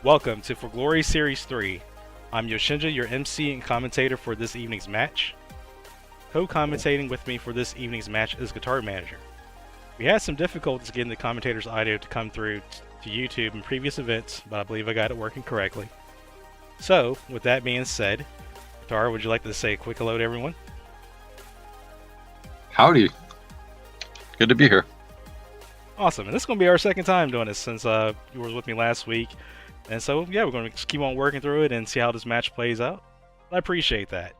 Welcome to For Glory Series 3. I'm YoshnJa, your MC and commentator for this evening's match. Co-commentating with me for this evening's match is Guitarmanager. We had some difficulties getting the commentator's audio to come through to YouTube in previous events, but I believe I got it working correctly. So, with that being said, Guitar, would you like to say a quick hello to everyone? Howdy. Good to be here. Awesome, and this is going to be our second time doing this since you were with me last week. And so, yeah, we're going to just keep on working through it and see how this match plays out. I appreciate that.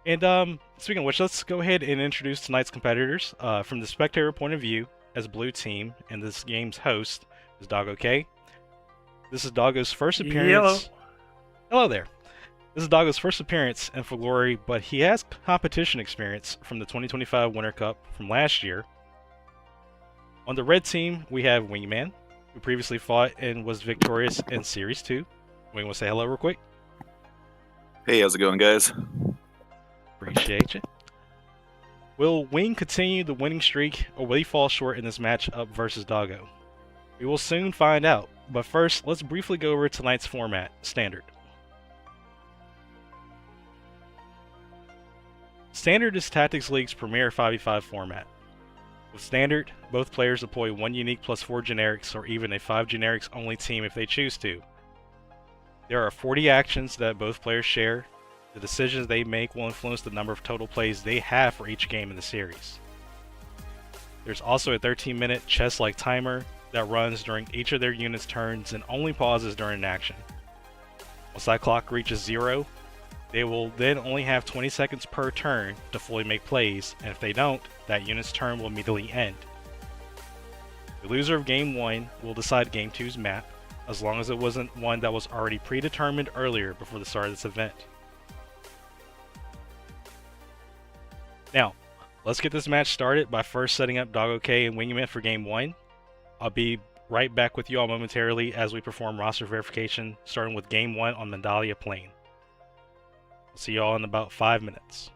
And speaking of which, let's go ahead and introduce tonight's competitors. From the spectator point of view, as blue team, and this game's host is DoggoK. This is Doggo's first appearance. Hello there. This is Doggo's first appearance in For Glory, but he has competition experience from the 2025 Winter Cup from last year. On the red team, we have WngMan, who previously fought and was victorious in Series 2. We want to say hello real quick. Hey, how's it going, guys? Appreciate you. Will Wing continue the winning streak, or will he fall short in this matchup versus Doggo? We will soon find out, but first, let's briefly go over tonight's format, Standard. Standard is Tactics League's premier 5v5 format. With Standard, both players deploy 1 unique plus 4 generics, or even a 5 generics only team if they choose to. There are 40 actions that both players share. The decisions they make will influence the number of total plays they have for each game in the series. There's also a 13-minute chess-like timer that runs during each of their units' turns and only pauses during an action. Once that clock reaches 0, they will then only have 20 seconds per turn to fully make plays, and if they don't, that unit's turn will immediately end. The loser of Game 1 will decide Game 2's map, as long as it wasn't one that was already predetermined earlier before the start of this event. Now, let's get this match started by first setting up DoggoK and WngMan for Game 1. I'll be right back with you all momentarily as we perform roster verification, starting with Game 1 on Mandalia Plain. I'll see you all in about 5 minutes.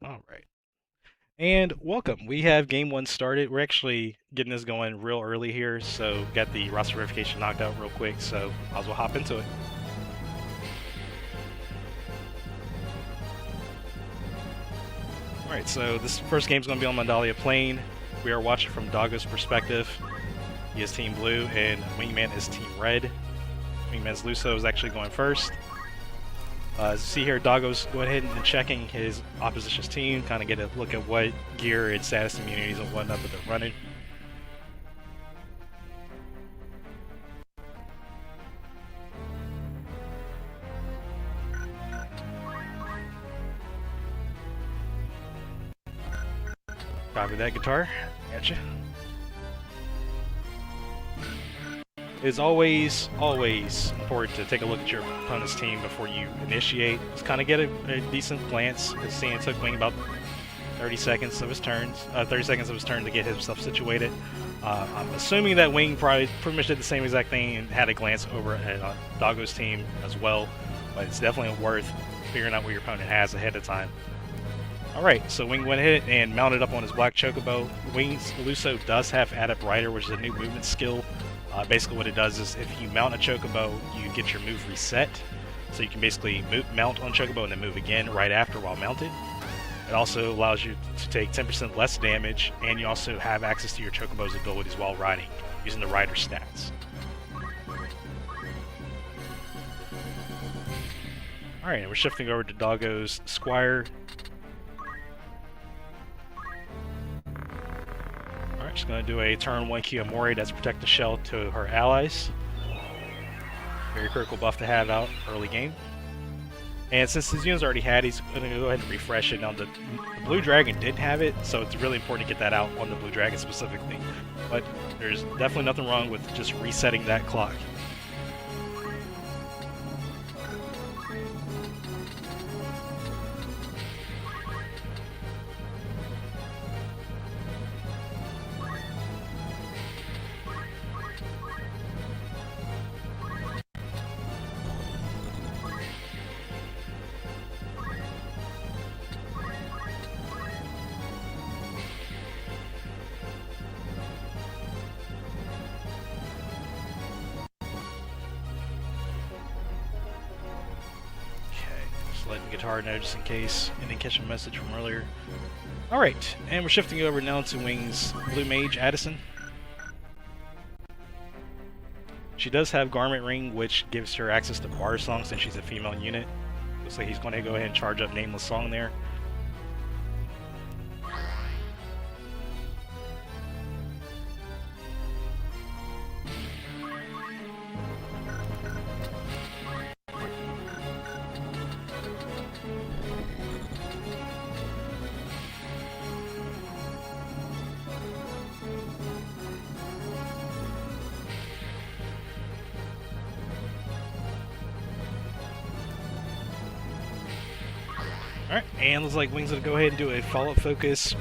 All right. And welcome. We have game 1 started. We're actually getting this going real early here, so got the roster verification knocked out real quick, so might as well hop into it. Alright, so this first game's going to be on Mandalia Plain. We are watching from DoggoK's perspective. He is Team Blue, and WngMan is Team Red. WngMan's Luso is actually going first. As you see here, DoggoK's going ahead and checking his opposition's team, kind of get a look at what gear and status immunities and whatnot that they're running. Copy that, guitar. Gotcha. It's always important to take a look at your opponent's team before you initiate. Just kind of get a decent glance. As seeing it took Wing about 30 seconds of his turn to get himself situated. I'm assuming that Wing pretty much did the same exact thing and had a glance over at DoggoK's team as well, but it's definitely worth figuring out what your opponent has ahead of time. Alright, so Wing went ahead and mounted up on his black chocobo. Wing's Luso does have Adept Rider, which is a new movement skill. Basically what it does is if you mount a chocobo, you get your move reset. So you can basically mount on chocobo and then move again right after while mounted. It also allows you to take 10% less damage, and you also have access to your chocobo's abilities while riding, using the rider stats. Alright, and we're shifting over to DoggoK's Squire. She's going to do a turn 1 Kiyomori, that's protect the shell to her allies. Very critical buff to have out early game. And since his unit's already had, he's going to go ahead and refresh it. Now the Blue Dragon didn't have it, so it's really important to get that out on the Blue Dragon specifically. But there's definitely nothing wrong with just resetting that clock. Letting the guitar know just in case and then catch a message from earlier. Alright, and we're shifting over now to Wing's Blue Mage, Addison. She does have Garment Ring, which gives her access to bar songs since she's a female unit. Looks like he's going to go ahead and charge up Nameless Song there. Alright, and looks like Wing's going to go ahead and do a follow-up focus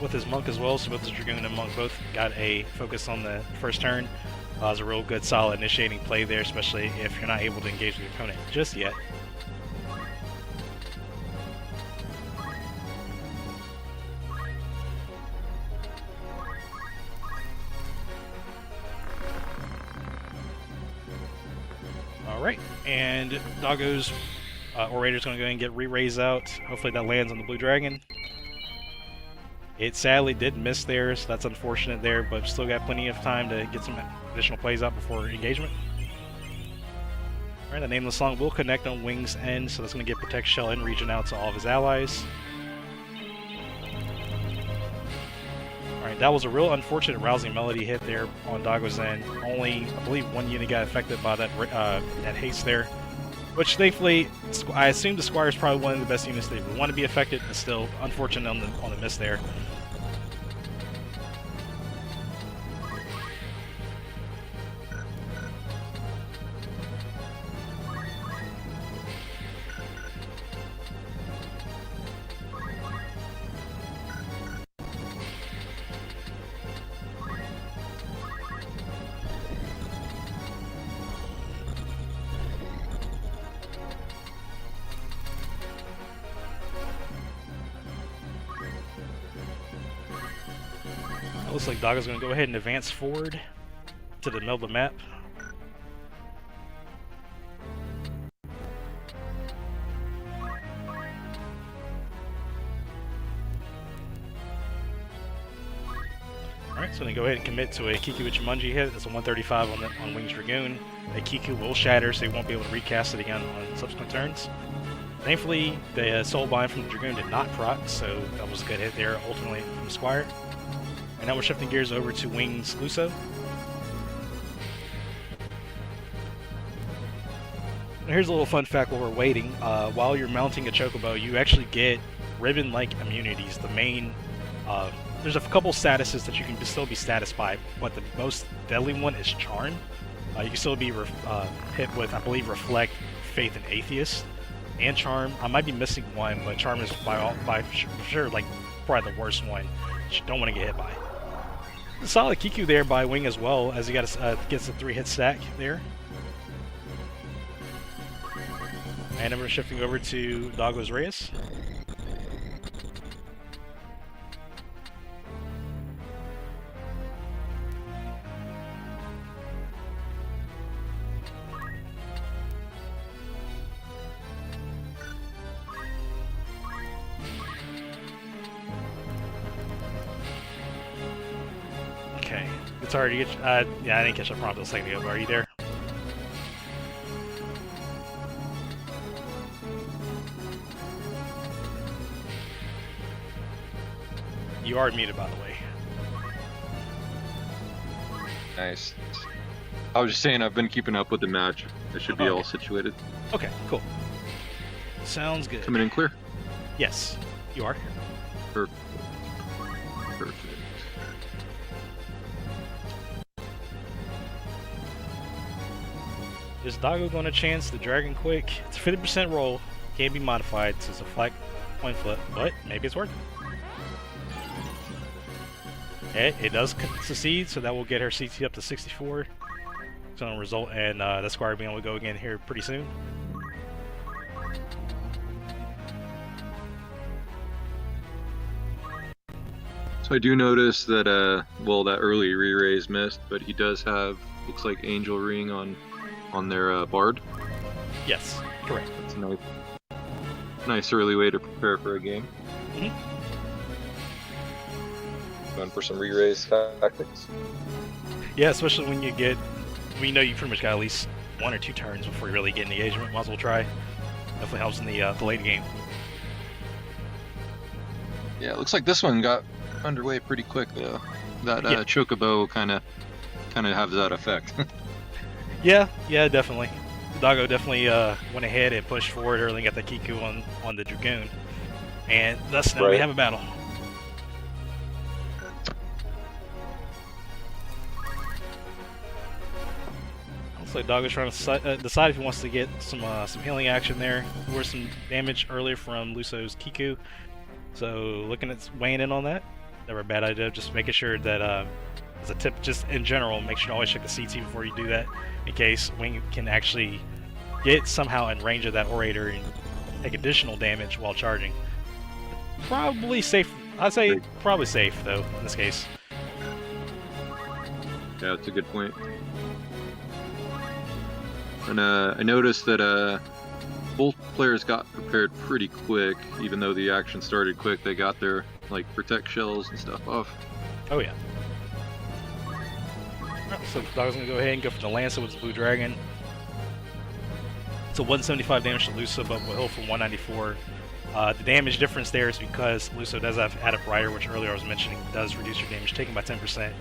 with his Monk as well, so both the Dragoon and Monk both got a focus on the first turn. It's a real good, solid initiating play there, especially if you're not able to engage with your opponent just yet. Alright, and DoggoK's Orator's going to go ahead and get re-raise out. Hopefully that lands on the Blue Dragon. It sadly did miss there, so that's unfortunate there, but still got plenty of time to get some additional plays out before engagement. Alright, the Nameless Song will connect on Wing's end, so that's going to get Protect Shell and Region out to all of his allies. Alright, that was a real unfortunate Rousing Melody hit there on DoggoK's end. Only, I believe, one unit got affected by that haste there. Which, thankfully, I assume the Squire is probably one of the best units that would want to be affected, but still unfortunate on the miss there. looks like Doggo's going to go ahead and advance forward to the middle of the map. Alright, so I'm going to go ahead and commit to a Kiku Ichimonji hit. That's a 135 on Wing's Dragoon. A Kiku will shatter, so he won't be able to recast it again on subsequent turns. Thankfully, the Soul Bind from the Dragoon did not proc, so that was a good hit there, ultimately, from Squire. And now we're shifting gears over to Wing's Luso. And here's a little fun fact while we're waiting. While you're mounting a Chocobo, you actually get ribbon-like immunities. The main... there's a couple statuses that you can still be status by, but the most deadly one is Charm. You can still be hit with, I believe, Reflect, Faith, and Atheist. And Charm. I might be missing one, but Charm is by sure like probably the worst one that you don't want to get hit by. A solid Kiku there by Wing as well, as he gets a 3-hit stack there. And then we're shifting over to Doggo's Reyes. Okay, it's already. Yeah, I didn't catch that prompt a second ago, but are you there? You are muted, by the way. Nice. I was just saying I've been keeping up with the match. It should be all situated. Okay, cool. Sounds good. Coming in clear? Yes, you are. Perfect. Perfect. Is Doggo going to chance the Dragon Quick? It's a 50% roll. Can be modified to a flat coin flip, but maybe it's working. It does succeed, so that will get her CT up to 64. It's going to result in the Squire being able to go again here pretty soon. So I do notice that, well, that early re-raise missed, but he does have, looks like Angel Ring on their Bard. Yes, correct. That's a nice early way to prepare for a game. Mm-hmm. Going for some re-raise tactics. Yeah, especially when you get, we know you pretty much got at least 1 or 2 turns before you really get engagement. Might as well try. Definitely helps in the late game. Yeah, it looks like this one got underway pretty quick though. That Chocobo kind of has that effect. Yeah, definitely. Doggo definitely went ahead and pushed forward early and got the Kiku on the Dragoon. And thus now we have a battle. Looks like Doggo's trying to decide if he wants to get some healing action there. Or some damage earlier from Luso's Kiku. So looking at weighing in on that. Never a bad idea, just making sure that as a tip, just in general, make sure to always check the CT before you do that, in case Wing can actually get somehow in range of that Orator and take additional damage while charging. Probably safe. I'd say probably safe, though, in this case. Yeah, that's a good point. And I noticed that both players got prepared pretty quick, even though the action started quick. They got their like protect shells and stuff off. Oh yeah. Right, so Dog's gonna go ahead and go for the Lancer with the Blue Dragon. It's a 175 damage to Luso, but will heal for 194. The damage difference there is because Luso does have Adept Rider, which earlier I was mentioning does reduce your damage taken by 10%. So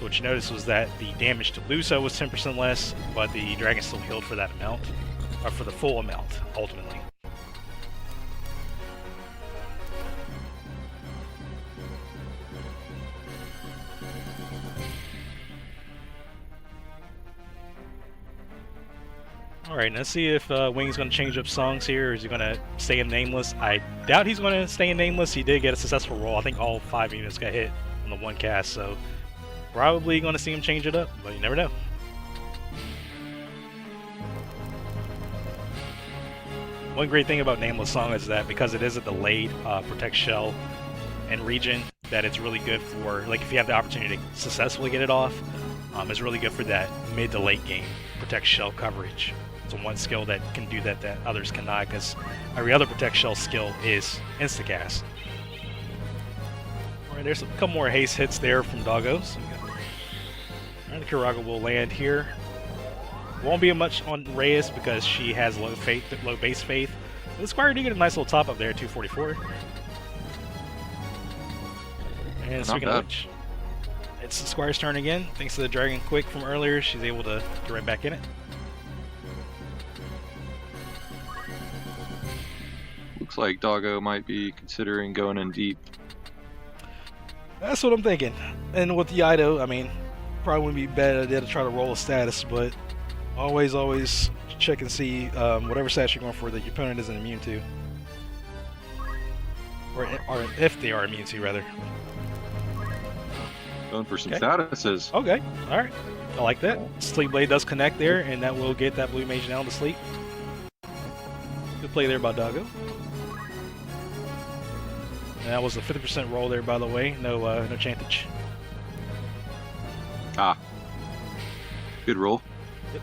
what you noticed was that the damage to Luso was 10% less, but the dragon still healed for that amount, or for the full amount, ultimately. Alright, let's see if Wing's going to change up songs here, or is he going to stay in Nameless? I doubt he's going to stay in Nameless. He did get a successful roll. I think all 5 units got hit on the one cast, so probably going to see him change it up, but you never know. One great thing about Nameless Song is that because it is a delayed Protect Shell and region, that it's really good for, like, if you have the opportunity to successfully get it off, it's really good for that mid to late game protect shell coverage. It's one skill that can do that others cannot, because every other protect shell skill is instacast. Alright, there's a couple more haste hits there from Doggo. So the Kiraga will land here. Won't be much on Reyes because she has low base faith. The Squire do get a nice little top up there, 244. And speaking of which, it's the Squire's turn again. Thanks to the Dragon Quick from earlier, she's able to get right back in it. Looks like Doggo might be considering going in deep. That's what I'm thinking. And with Yido, I mean, probably wouldn't be a bad idea to try to roll a status, but always check and see whatever stats you're going for that your opponent isn't immune to. Or if they are immune to, rather. Going for some statuses. Okay, alright. I like that. Sleep Blade does connect there, and that will get that blue mage down to sleep. Good play there by Doggo. And that was a 50% roll there, by the way. No chantage. Ah. Good roll. Yep.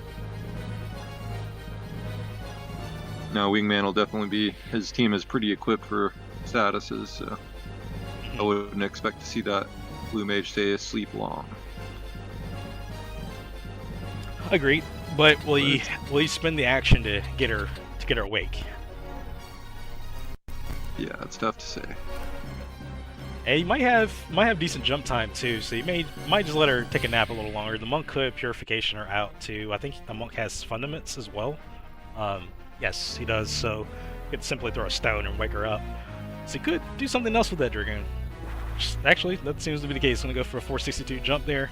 No, Wingman will definitely be... His team is pretty equipped for statuses, so... I wouldn't expect to see that blue mage stay asleep long. Agreed. But will he spend the action to get her awake? Yeah, it's tough to say. And he might have decent jump time too, so he might just let her take a nap a little longer. The monk could purification her out too. I think the monk has fundaments as well. Yes, he does. So he could simply throw a stone and wake her up. So he could do something else with that Dragoon. Actually, that seems to be the case. Gonna go for a 462 jump there,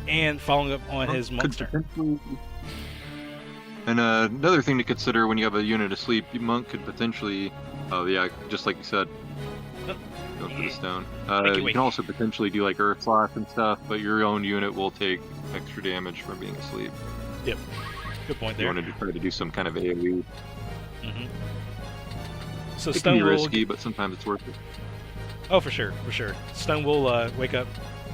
and following up on his monk's turn. And another thing to consider when you have a unit asleep, your monk could potentially, just like you said, go for the stone. You can also potentially do like Earth Slash and stuff, but your own unit will take extra damage from being asleep. Yep, good point there. You wanted to try to do some kind of AoE. So it stone can be risky, but sometimes it's worth it. Oh, for sure. Stone will wake up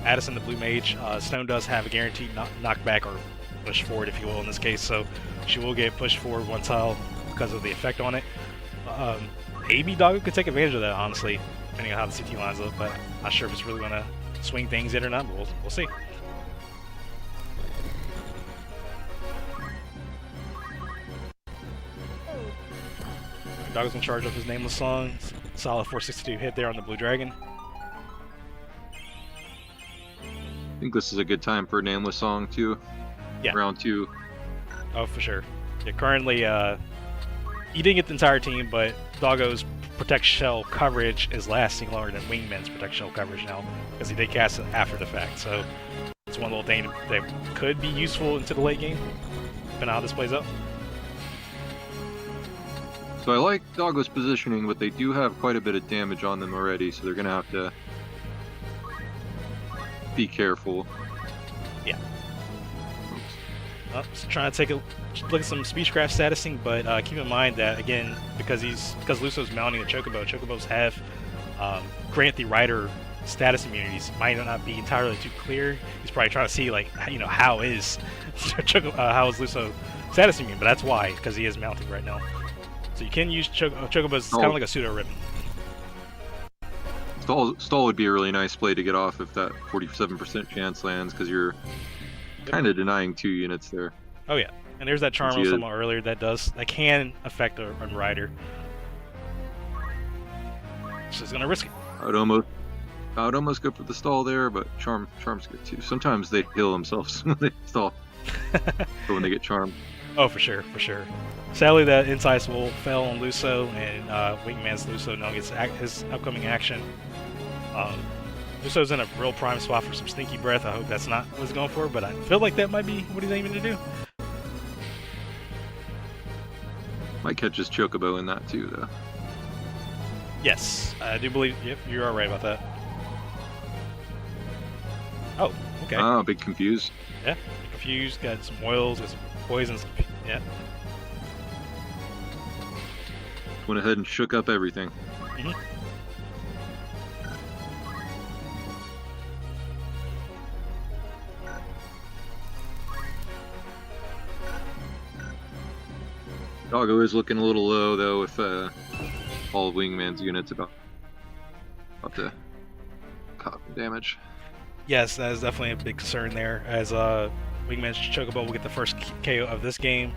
Addison the Blue Mage. Stone does have a guaranteed knockback or push forward, if you will, in this case, so she will get pushed forward one tile because of the effect on it. Maybe Doggo could take advantage of that, honestly, depending on how the CT lines up, but I'm not sure if it's really going to swing things in or not, but we'll see. Doggo's in charge of his Nameless Song. Solid 462 hit there on the Blue Dragon. I think this is a good time for a Nameless Song too. Yeah. Round 2. Oh, for sure. Yeah, currently, you didn't get the entire team, but Doggo's Protect Shell coverage is lasting longer than Wingman's Protect Shell coverage now, because he did cast it after the fact. So it's one little thing that could be useful into the late game, depending on how this plays out. So I like Doggo's positioning, but they do have quite a bit of damage on them already, so they're going to have to be careful. Yeah. Just trying to take a look at some speechcraft statusing, but keep in mind that, again, because Luso's mounting the Chocobo, Chocobos have grant the rider status immunities. Might not be entirely too clear. He's probably trying to see, like, how is Luso status immune, but that's why, because he is mounting right now. So you can use Chocobos. It's kind of like a pseudo ribbon. Stall would be a really nice play to get off if that 47% chance lands, because you're kind of denying 2 units there. Oh yeah, and there's that charm I was talking about earlier that can affect a rider. So he's gonna risk it. I would almost go for the stall there, but charm's good too. Sometimes they heal themselves when they stall, or when they get charmed. Oh, for sure. Sadly, that Insights will fail on Luso, and Wingman's Luso now gets his upcoming action. Luso's in a real prime spot for some Stinky Breath. I hope that's not what he's going for, but I feel like that might be what he's aiming to do. Might catch his Chocobo in that too, though. Yes, I do believe. Yep, you are right about that. Oh, okay. Ah, big confused. Yeah, confused. Got some oils, got some poisons. Yeah. Went ahead and shook up everything. Doggo is looking a little low though with all of WngMan's units about to cause damage. Yes, that is definitely a big concern there, as WngMan's Chocobo will get the first KO of this game.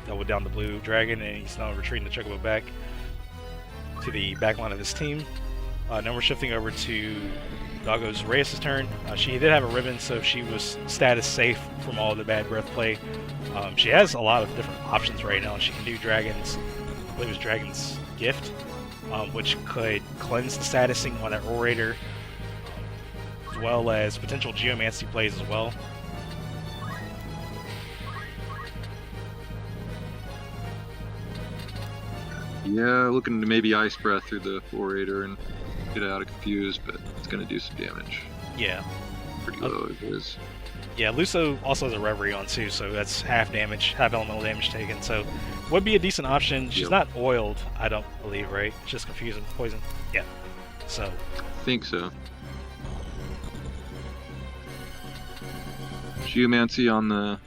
That will down the blue dragon, and he's now retreating the Chocobo back to the back line of his team. Now we're shifting over to Doggo's Reyes' turn. She did have a ribbon, so she was status safe from all the bad breath play. She has a lot of different options right now. She can do Dragon's, I believe it was Dragon's Gift, which could cleanse the statusing on that Orator, as well as potential Geomancy plays as well. Yeah, looking to maybe Ice Breath through the Orator and get it out of Confuse, but it's going to do some damage. Yeah. Pretty low as it is. Yeah, Luso also has a Reverie on too, so that's half damage, half elemental damage taken, so would be a decent option. She's not oiled, I don't believe, right? It's just Confuse and Poison. Yeah. So. I think so. Geomancy on the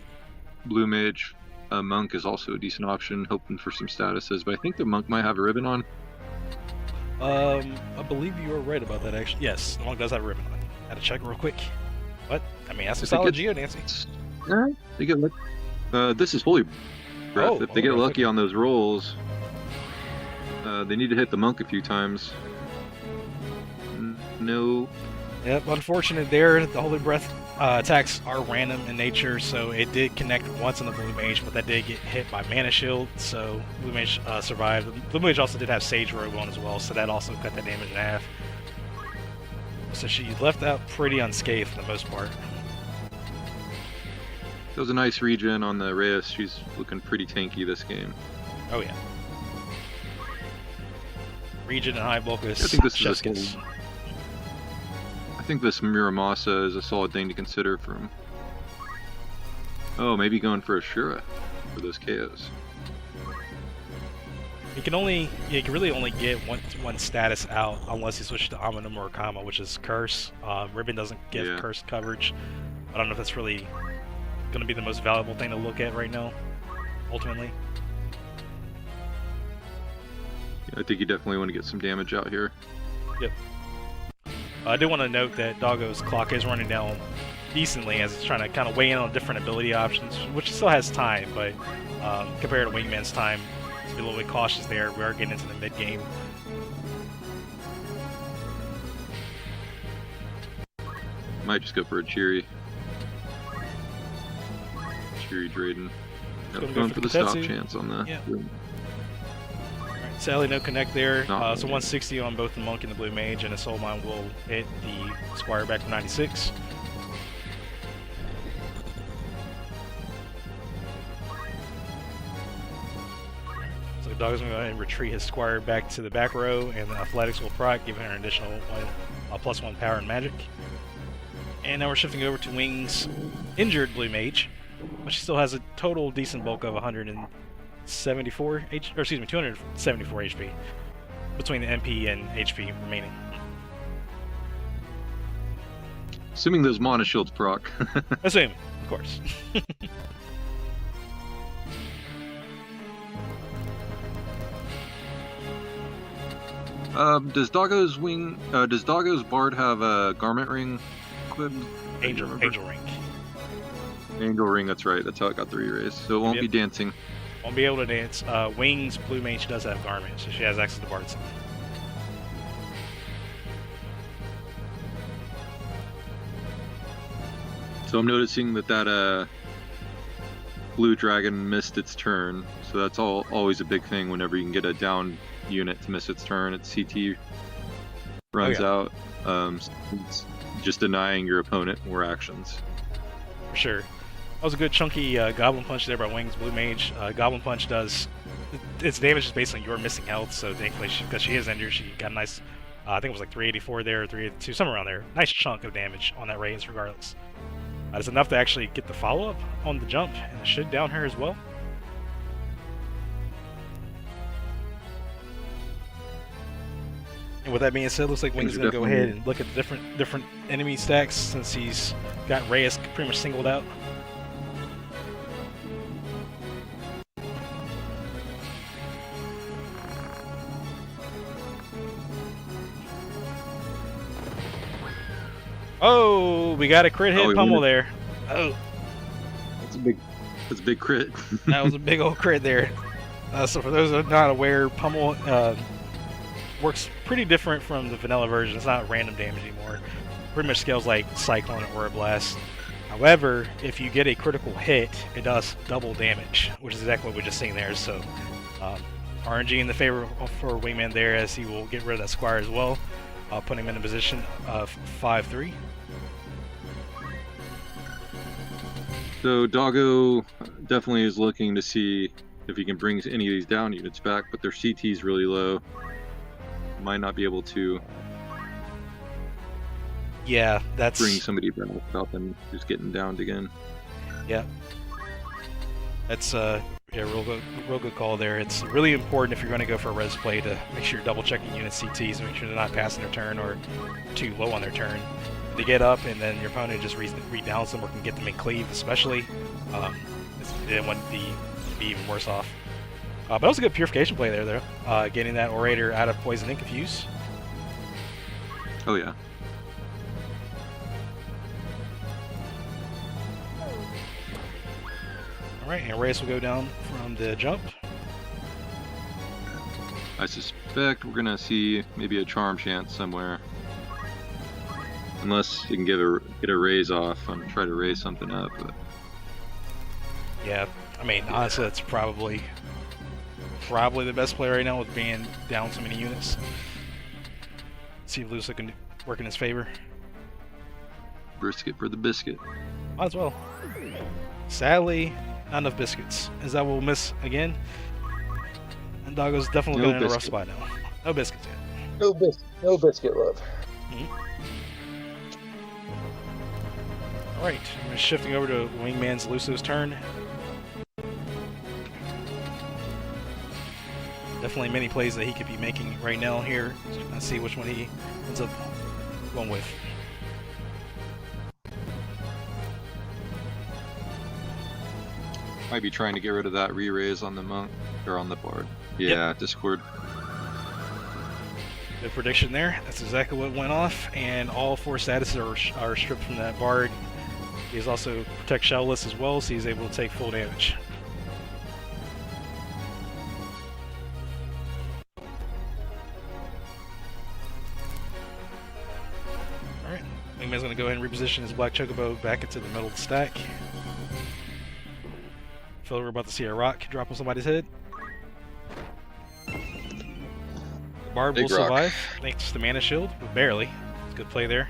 Blue Mage. Monk is also a decent option, hoping for some statuses, but I think the Monk might have a ribbon on. I believe you were right about that, actually. Yes, the Monk does have a ribbon on. Had to check real quick. What? I mean, that's a solid Geo, Nancy. Yeah, they get lucky. This is Holy Breath. If they get lucky on those rolls, they need to hit the Monk a few times. No. Yep, unfortunate there. The Holy Breath attacks are random in nature, so it did connect once on the Blue Mage, but that did get hit by Mana Shield, so Blue Mage survived. Blue Mage also did have Sage Robe on as well, so that also cut that damage in half. So she left out pretty unscathed for the most part. That was a nice regen on the Reyes. She's looking pretty tanky this game. Oh yeah. Regen and high bulk is I think this just is I think this Muramasa is a solid thing to consider from. Oh, maybe going for Ashura for those KOs. You can really only get one status out unless you switch to Amino Murakama, which is Curse. Ribbon doesn't give Curse coverage. I don't know if that's really going to be the most valuable thing to look at right now, ultimately. Yeah, I think you definitely want to get some damage out here. Yep. I do want to note that Doggo's clock is running down decently as it's trying to kind of weigh in on different ability options, which still has time, but compared to WngMan's time, let's be a little bit cautious there. We are getting into the mid-game. Might just go for a Cheery. Cheery Drayden. Going for the stop chance on the... Yeah. Alright, sadly no connect there. So 160 on both the Monk and the Blue Mage, and a Soul Mine will hit the Squire back for 96. So Doggo's going to go ahead and retreat his Squire back to the back row, and the Athletics will proc, giving her an additional +1 power and magic. And now we're shifting over to Wing's injured Blue Mage, but she still has a total decent bulk of 274 HP between the MP and HP remaining. Assuming those Mana Shields proc. Assuming, of course. Does Doggo's Bard have a Garment Ring equipped? Angel Ring. Angel Ring, that's right. That's how it got the re-raise. So it won't be dancing. Won't be able to dance. Wing's Blue Mage does have Garment, so she has access to Bard's. So I'm noticing that Blue Dragon missed its turn. So that's always a big thing whenever you can get a down unit to miss its turn. Its CT runs out. It's just denying your opponent more actions. For sure. That was a good chunky Goblin Punch there by Wing's Blue Mage. Goblin Punch does... Its damage is based on your missing health, so thankfully, because she is injured, she got a nice... I think it was like 384 there, or 382, somewhere around there. Nice chunk of damage on that raise, regardless. It's enough to actually get the follow-up on the jump, and it should down her as well. And with that being said, looks like Wing's going to go ahead and look at the different enemy stacks since he's got Reyes pretty much singled out. Oh, we got a crit hit pummel there. Oh. That's a big crit. That was a big old crit there. So for those who are not aware, pummel works pretty different from the vanilla version. It's not random damage anymore. Pretty much scales like Cyclone or Aura Blast. However, if you get a critical hit, it does double damage, which is exactly what we just seen there. So RNG in the favor for Wingman there, as he will get rid of that Squire as well, putting him in a position of 5-3. So Doggo definitely is looking to see if he can bring any of these down units back, but their CT is really low. Might not be able to that's bring somebody back without them just getting downed again. Yeah. That's real good call there. It's really important if you're going to go for a res play to make sure you're double checking unit CTs, make sure they're not passing their turn or too low on their turn. They get up and then your opponent just re-downs them or can get them in cleave, especially. It wouldn't be even worse off. But that was a good purification play there, though. Getting that Orator out of Poison and Confuse. Oh yeah. Alright, and Reyes will go down from the jump. I suspect we're gonna see maybe a charm chance somewhere. Unless you can get a raise off and try to raise something up. But... yeah, I mean, honestly, that's probably the best play right now with being down so many units. See if Lusa can work in his favor. Brisket for the biscuit. Might as well. Sadly, not enough biscuits. Is that what we'll miss again? And Doggo's definitely going in a rough spot now. No biscuits yet. No biscuit love. Alright, I'm shifting over to Wingman's Luso's turn. Definitely many plays that he could be making right now here. Let's see which one he ends up going with. Might be trying to get rid of that re-raise on the monk, or on the bard. Yeah, yep. Discord. Good prediction there. That's exactly what went off, and all 4 statuses are stripped from that bard. He's also protect shellless as well, so he's able to take full damage. Alright, Wingman's going to go ahead and reposition his Black Chocobo back into the middle of the stack. I feel like we're about to see a rock drop on somebody's head. The bard will survive thanks to the mana shield, but barely. It's a good play there.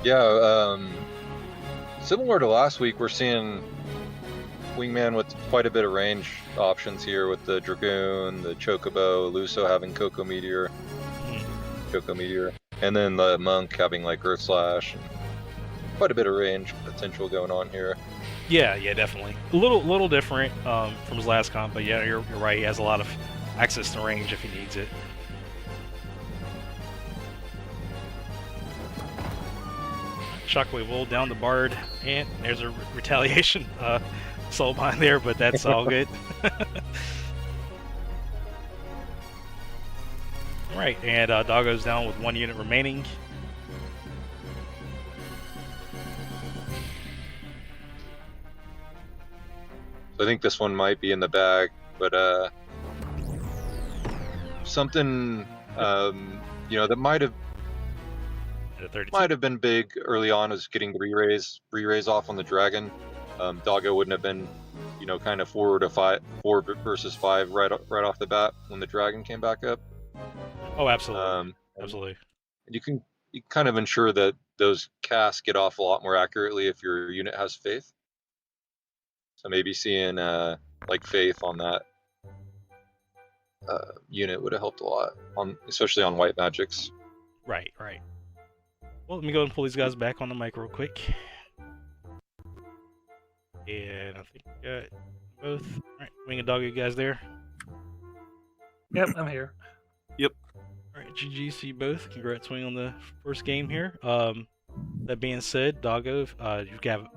Yeah, similar to last week, we're seeing Wingman with quite a bit of range options here with the Dragoon, the Chocobo, Luso having Coco Meteor, and then the Monk having like Earth Slash, and quite a bit of range potential going on here. Yeah, definitely. A little different from his last comp, but yeah, you're right. He has a lot of access to range if he needs it. Shockwave will down the bard, and there's a retaliation soul bind there, but that's all good. Alright, and Doggo's down with 1 unit remaining. I think this one might be in the bag, but something that might have been big early on is getting the re-raise off on the dragon. Doggo wouldn't have been, kind of 4 versus 5 right off the bat when the dragon came back up. Oh, absolutely, absolutely. You can kind of ensure that those casts get off a lot more accurately if your unit has faith. So maybe seeing like faith on that unit would have helped a lot, especially on white magics. Right. Well, let me go ahead and pull these guys back on the mic real quick. And I think we got both. Alright, Wing and Doggo, you guys there? Yep, I'm here. Yep. Alright, GG, see you both. Congrats, Wing, on the first game here. That being said, Doggo, do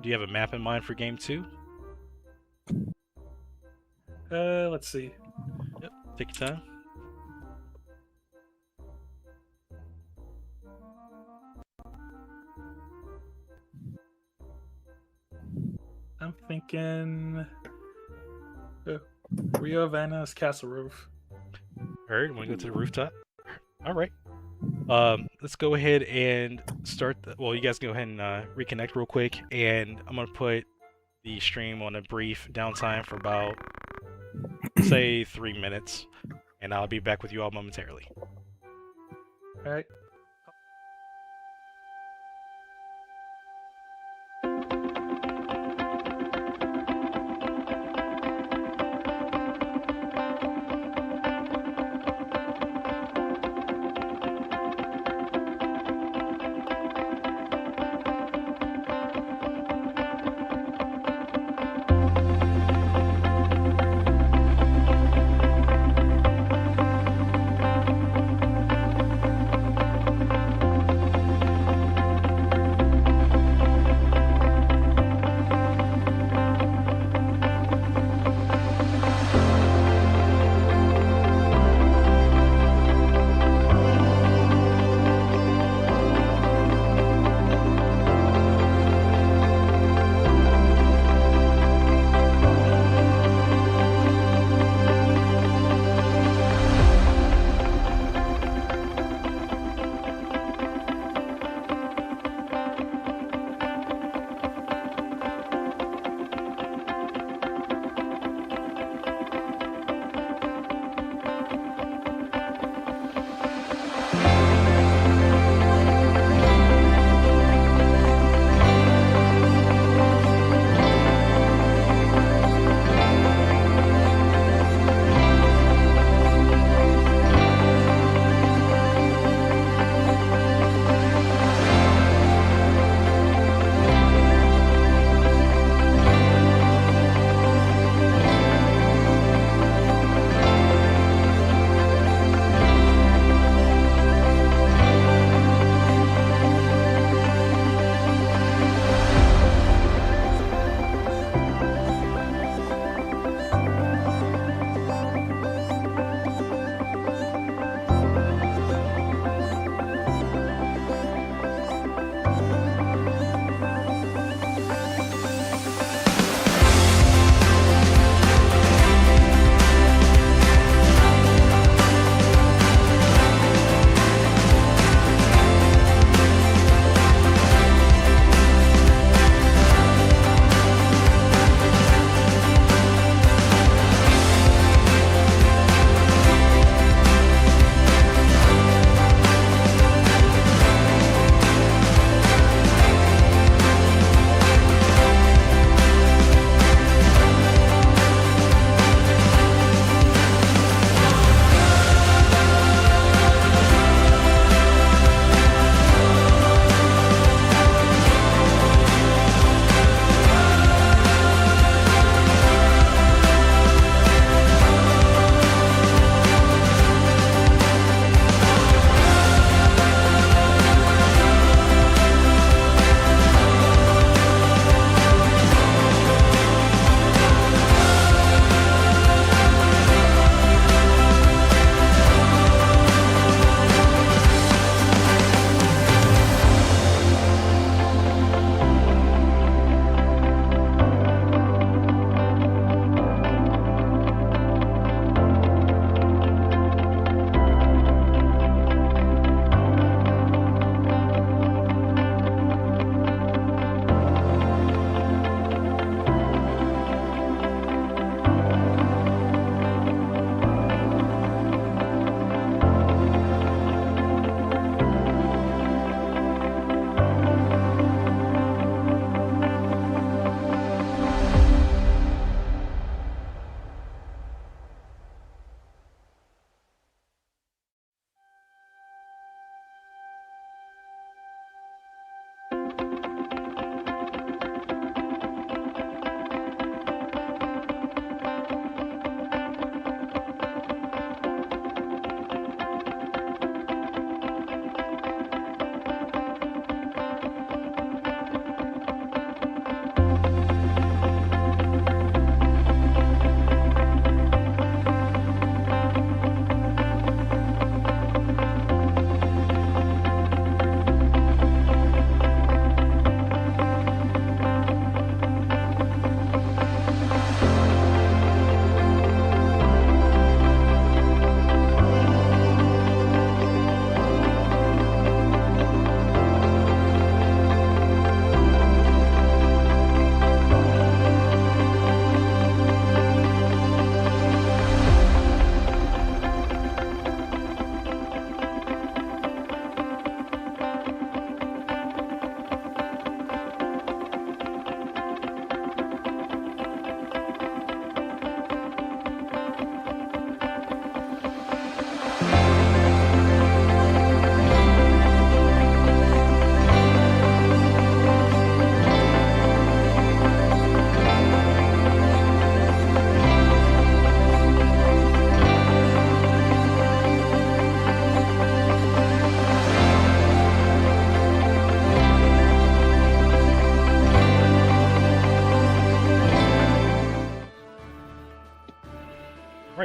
you have a map in mind for game 2? Let's see. Yep. Take your time. I'm thinking Riovannes Castle Roof. Alright, want to go to the rooftop? Alright. Let's go ahead and start. Well, you guys go ahead and reconnect real quick, and I'm gonna put the stream on a brief downtime for about, say, 3 minutes, and I'll be back with you all momentarily. All right.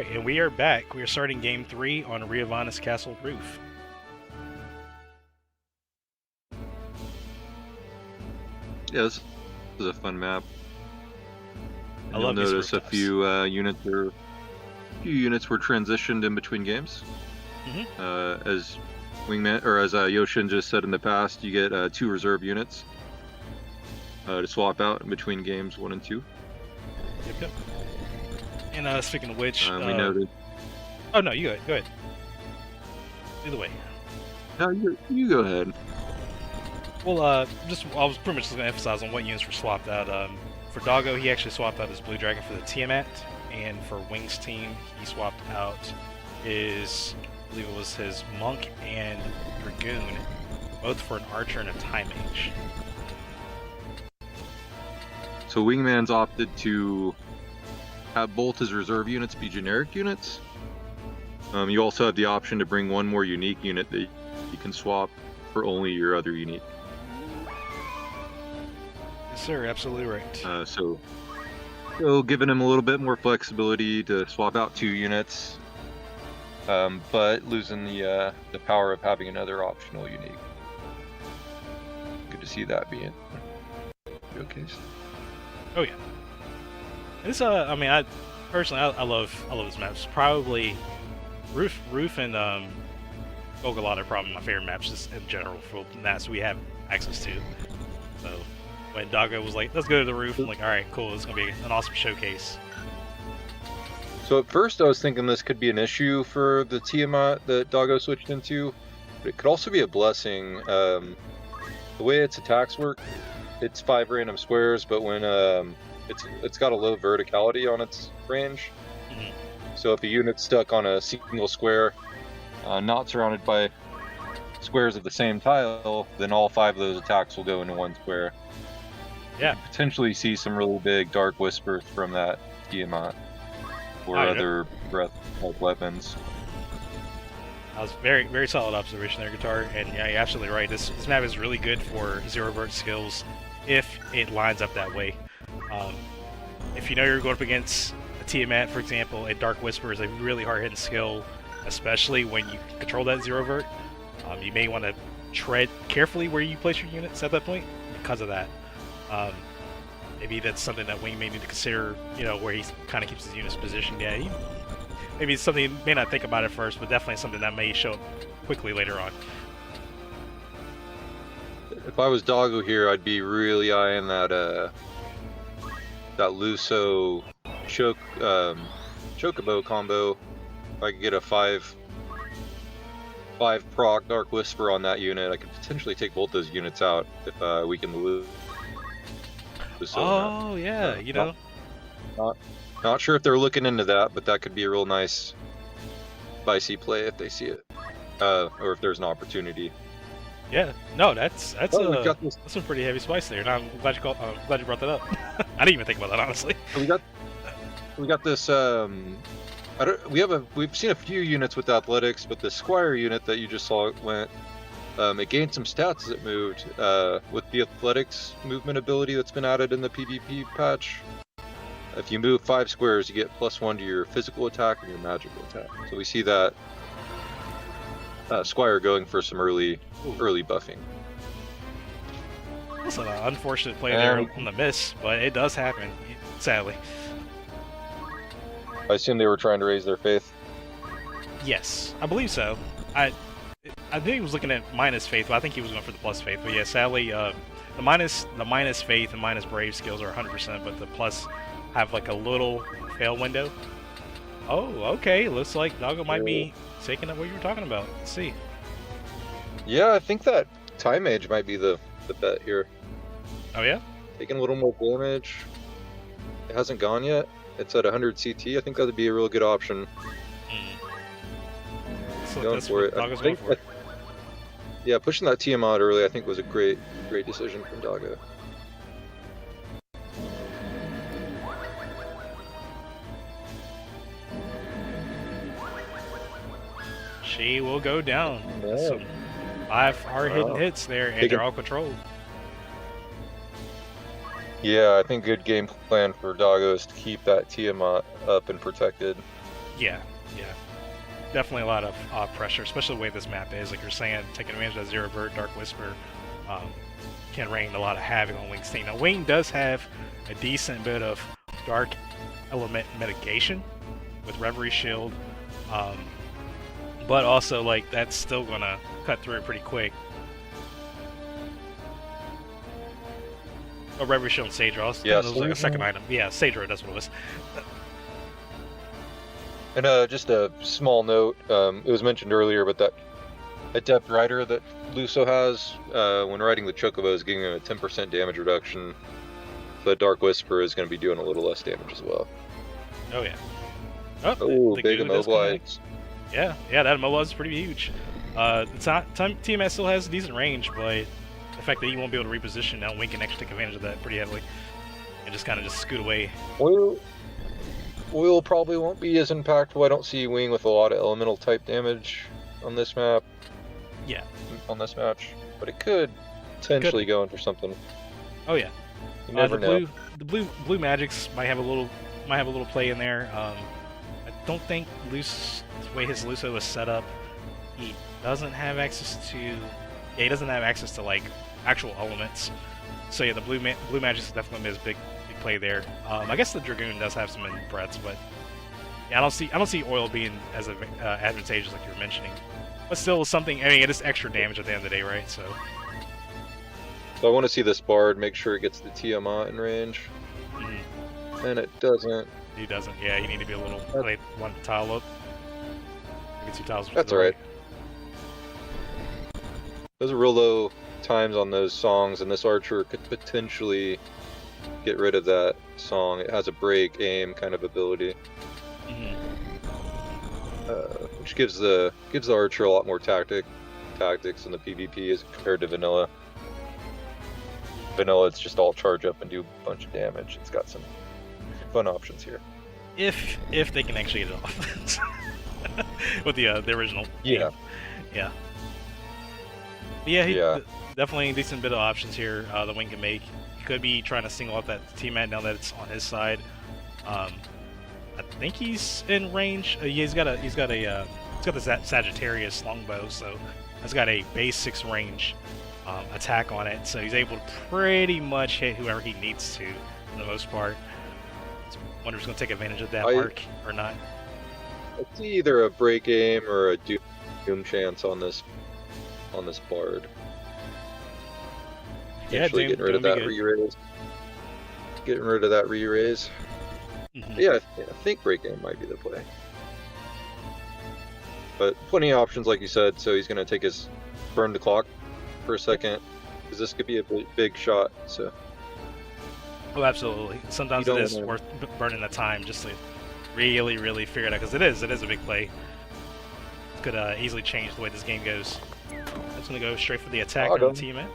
Alright, and we are back. We are starting game 3 on Riovannes Castle Roof. Yeah, this is a fun map. I You'll love these notice a rooftops. few units were transitioned in between games. As WngMan or as YoshnJa just said in the past, you get 2 reserve units to swap out in between games 1 and 2. Yep. And speaking of which, we noted. Oh no, you go ahead. Either way. No, you go ahead. Well, I was pretty much just going to emphasize on what units were swapped out. For DoggoK, he actually swapped out his Blue Dragon for the Tiamat, and for Wing's team, he swapped out his, I believe it was his Monk and Dragoon, both for an Archer and a Time Mage. So WngMan's opted to have both his reserve units be generic units. You also have the option to bring 1 more unique unit that you can swap for only your other unique. Yes, sir, absolutely right. So giving him a little bit more flexibility to swap out 2 units, but losing the power of having another optional unique. Good to see that being showcased. Oh yeah. This I mean, I personally I love this map. It's probably Roof and Golgolot are probably my favorite maps just in general for maps we have access to. So when DoggoK was like, let's go to the roof, I'm like, alright, cool, this is gonna be an awesome showcase. So at first I was thinking this could be an issue for the Tiamat that DoggoK switched into, but it could also be a blessing. The way its attacks work, it's 5 random squares, but when it's got a low verticality on its range. So if a unit's stuck on a single square, not surrounded by squares of the same tile, then all 5 of those attacks will go into 1 square. Yeah. Potentially see some really big Dark Whispers from that Tiamat or other breath-type weapons. That was very, very solid observation there, Guitar. And yeah, you're absolutely right. This map is really good for zero-vert skills if it lines up that way. If you know you're going up against a Tiamat, for example, a Dark Whisper is a really hard-hitting skill, especially when you control that zero-vert. You may want to tread carefully where you place your units at that point because of that. Maybe that's something that Wing may need to consider, you know, where he kind of keeps his units positioned. Yeah, maybe it's something you may not think about at first, but definitely something that may show up quickly later on. If I was DoggoK here, I'd be really eyeing that Luso Chocobo combo. If I could get a 5 proc Dark Whisper on that unit, I could potentially take both those units out if we can lose. Oh yeah, you know. Not sure if they're looking into that, but that could be a real nice spicy play if they see it, or if there's an opportunity. Yeah, no, that's some pretty heavy spice there. And I'm glad you brought that up. I didn't even think about that, honestly. We got this. We've seen a few units with athletics, but the Squire unit that you just saw went. It gained some stats as it moved with the athletics movement ability that's been added in the PvP patch. If you move 5 squares, you get +1 to your physical attack and your magical attack. So we see that Squire going for some early buffing. That's an unfortunate play there on the miss, but it does happen, sadly. I assume they were trying to raise their faith. Yes, I believe so. I think he was looking at minus faith, but I think he was going for the plus faith. But yeah, sadly, the minus faith and minus brave skills are 100%, but the plus have like a little fail window. Oh, okay. Looks like DoggoK might be taking up what you were talking about. Let's see. Yeah, I think that Time Mage might be the bet here. Oh yeah? Taking a little more damage. It hasn't gone yet. It's at 100 CT. I think that would be a real good option. So that's what DoggoK's going for. Yeah, pushing that Tiamat early I think was a great decision from DoggoK. She will go down. Yeah. Some 5 hard-hitting hits there, and they're all controlled. Yeah, I think good game plan for DoggoK is to keep that Tiamat up and protected. Yeah, yeah. Definitely a lot of pressure, especially the way this map is. Like you're saying, taking advantage of that Zero Bird, Dark Whisper can rain a lot of havoc on Wing's team. Now, Wing does have a decent bit of dark element mitigation with Reverie Shield, but also, like, that's still going to cut through pretty quick. Oh, Reverie Shield and Sage Row. Yeah, that was like a second item. Yeah, Sage Row, that's what it was. And just a small note, it was mentioned earlier, but that Adept Rider that Luso has, when riding the Chocobo, is giving him a 10% damage reduction. The Dark Whisper is going to be doing a little less damage as well. Oh, yeah. Oh, Oh, the big goo does immobilize. Yeah, that immobilize is pretty huge. TMS still has decent range, but the fact that he won't be able to reposition now, Wing can actually take advantage of that pretty heavily and just kind of scoot away. Oil probably won't be as impactful. I don't see Wing with a lot of elemental type damage on this map. Yeah. On this match, but it could potentially go in for something. Oh yeah. You never know. The blue magics might have a little play in there. I don't think the way his Luso is set up, he doesn't have access to. Yeah, he doesn't have access to like actual elements. So yeah, the blue magics definitely is big play there. I guess the Dragoon does have some breaths, but yeah, I don't see oil being as advantageous like you were mentioning. But still something. I mean, it is extra damage at the end of the day, right? So I want to see this Bard make sure it gets the Tiamat in range, and it doesn't. He doesn't. Yeah, you need to be a little one tile up. Maybe 2 tiles. That's alright. Those are real low times on those songs, and this Archer could potentially get rid of that song. It has a break aim kind of ability, which gives the Archer a lot more tactics in the PvP as compared to Vanilla. Vanilla, it's just all charge up and do a bunch of damage. It's got some fun options here. If they can actually get it off with the original. Yeah. Yeah. Yeah. Definitely a decent bit of options here. The Wing can make. He could be trying to single out that teammate now that it's on his side. I think he's in range. He's got the Sagittarius longbow, so it's got a base 6 range attack on it. So he's able to pretty much hit whoever he needs to, for the most part. So I wonder if he's going to take advantage of that arc or not. It's either a break aim or a doom chance on this Bard. Yeah, actually getting rid of that re-raise. Getting rid of that re-raise. Yeah, I think break aim might be the play. But plenty of options, like you said. So he's going to take his burn the clock for a second, because this could be a big shot. So. Oh, absolutely. Sometimes it is worth burning the time just to really, really figure it out, because it is a big play. It could easily change the way this game goes. I'm just going to go straight for the attack on the teammate.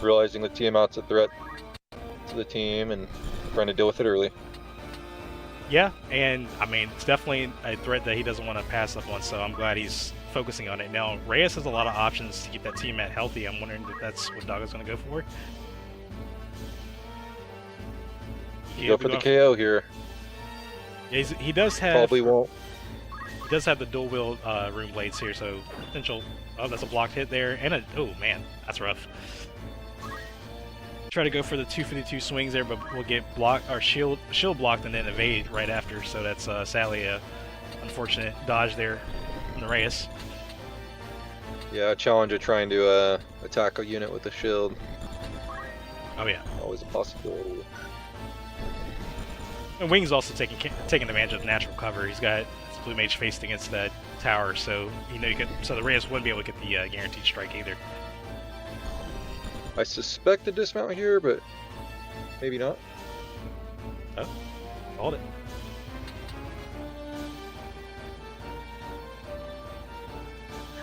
Realizing the Tiamat's a threat to the team and trying to deal with it early. Yeah, and I mean, it's definitely a threat that he doesn't want to pass up on, so I'm glad he's focusing on it. Now, Reyes has a lot of options to keep that teammate healthy. I'm wondering if that's what DoggoK's going to go for. Go for the KO here. Yeah, he does have... Probably won't. He does have the dual wield rune blades here, so potential... Oh, that's a blocked hit there, and a... Oh, man, that's rough. Try to go for the 252 swings there, but we'll get blocked or shield blocked and then evade right after. So that's sadly a unfortunate dodge there from the Reyes. Yeah, challenge of trying to attack a unit with a shield. Oh yeah, always a possibility. And Wing's also taking advantage of natural cover. He's got his blue mage faced against that tower, so so the Reyes wouldn't be able to get the guaranteed strike either. I suspect a dismount here, but maybe not. Oh, hold it.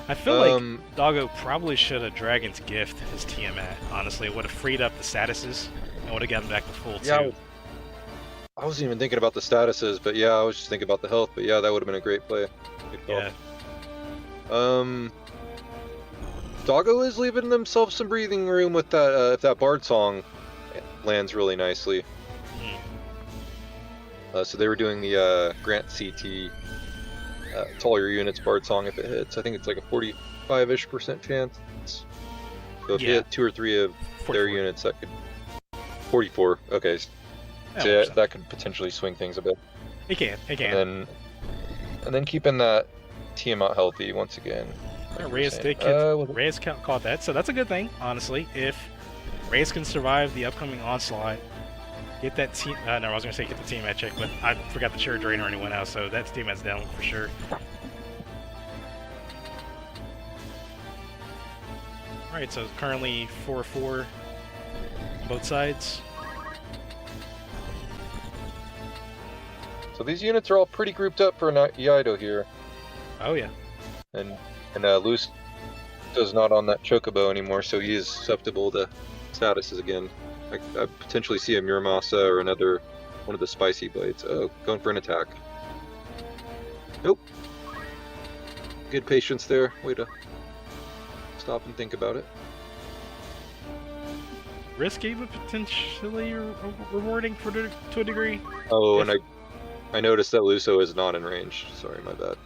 I feel like DoggoK probably should have Dragon's Gift his Tiamat. Honestly, it would have freed up the statuses and would have gotten back to full too. Yeah, I wasn't even thinking about the statuses, but yeah, I was just thinking about the health. But yeah, that would have been a great play. Good call. Yeah. DoggoK is leaving themselves some breathing room with that if that Bard song lands really nicely. So they were doing the Grant CT, to all your units Bard Song if it hits. I think it's like a 45-ish% chance. So if you hit 2 or 3 of 44. their units, that could... 44, okay. So yeah, that could potentially swing things a bit. It can. And then keeping that Tiamat healthy once again. Reyes caught that, so that's a good thing, honestly. If Reyes can survive the upcoming onslaught, get that team. No, I was gonna say get the team at check, but I forgot the Charge Drainer already went out, so that team that's down for sure. Alright, so currently 4-4 on both sides. So these units are all pretty grouped up for Iaido here. Oh yeah. And Luce is not on that Chocobo anymore, so he is susceptible to statuses again. I potentially see a Muramasa or another one of the spicy blades. Oh, going for an attack. Nope. Good patience there. Way to stop and think about it. Risky, but potentially rewarding to a degree. Oh, and I noticed that Luso is not in range. Sorry, my bad.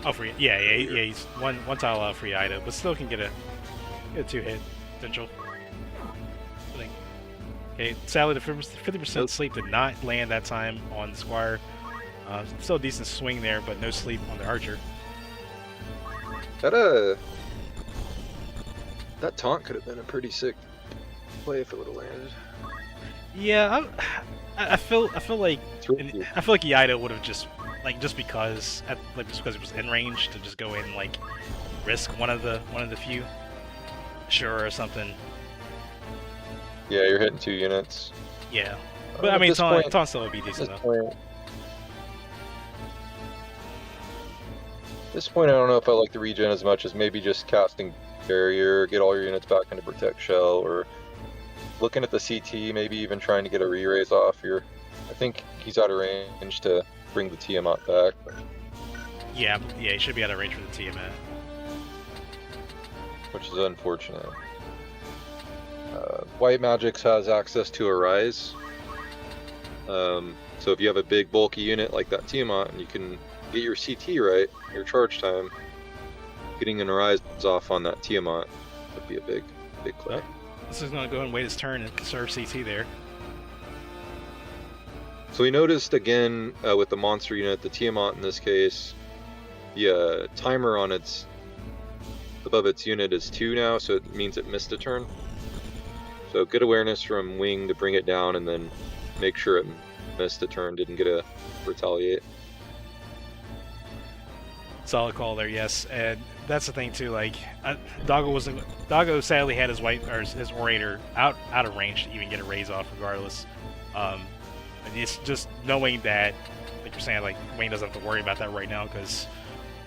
Oh, for yeah, he's one tile out for Iaido, but still can get a 2-hit potential. Okay, sadly the 50% sleep did not land that time on the Squire. Still a decent swing there, but no sleep on the Archer. That taunt could have been a pretty sick play if it would have landed. Yeah, I feel like Iaido would have just because it was in range to just go in and like risk one of the few, sure, or something. Yeah, you're hitting 2 units. Yeah, but I mean, taunt still would be decent though. At this point, I don't know if I like the regen as much as maybe just casting Barrier, get all your units back into Protect Shell, or looking at the CT, maybe even trying to get a re-raise off here. I think he's out of range to bring the Tiamat back. Yeah, he should be out of range for the Tiamat. Which is unfortunate. White Magix has access to a Rise. So if you have a big bulky unit like that Tiamat and you can get your CT right, your charge time, getting an Arise off on that Tiamat would be a big play. Oh, this is going to go and wait his turn and serve CT there. So we noticed again with the monster unit, the Tiamat in this case, the timer on above its unit is 2 now, so it means it missed a turn. So good awareness from Wing to bring it down and then make sure it missed a turn, didn't get a retaliate. Solid call there, yes, and that's the thing too. Like, Doggo sadly had his his Orator out of range to even get a raise off, regardless. And it's just knowing that, like you're saying, like Wayne doesn't have to worry about that right now because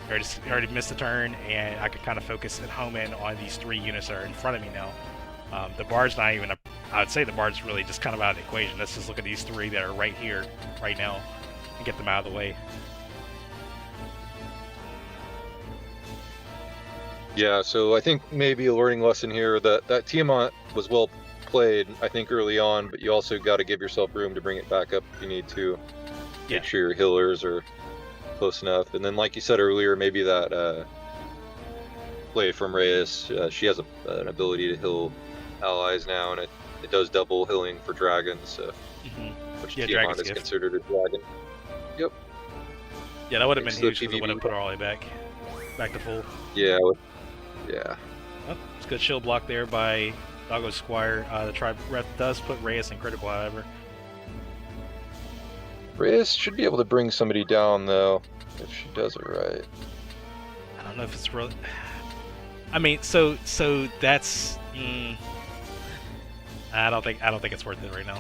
he already missed a turn, and I could kind of focus and home in on these 3 units that are in front of me now. The Bard's not even I would say the Bard's really just kind of out of the equation. Let's just look at these 3 that are right here, right now, and get them out of the way. Yeah, so I think maybe a learning lesson here that Tiamat was well played, I think, early on, but you also got to give yourself room to bring it back up if you need to. Make sure your healers are close enough. And then, like you said earlier, maybe that play from Reyes, she has an ability to heal allies now, and it does double healing for dragons, so, which Tiamat is considered a dragon. Yep. Yeah, that would have been huge because it would have put her all the way back to full. Yeah. Yeah. Oh, it's a good shield block there by Doggo Squire. The tribe ref does put Reyes in critical, however. Reyes should be able to bring somebody down though, if she does it right. I don't know if it's really. I mean, so that's. I don't think it's worth it right now.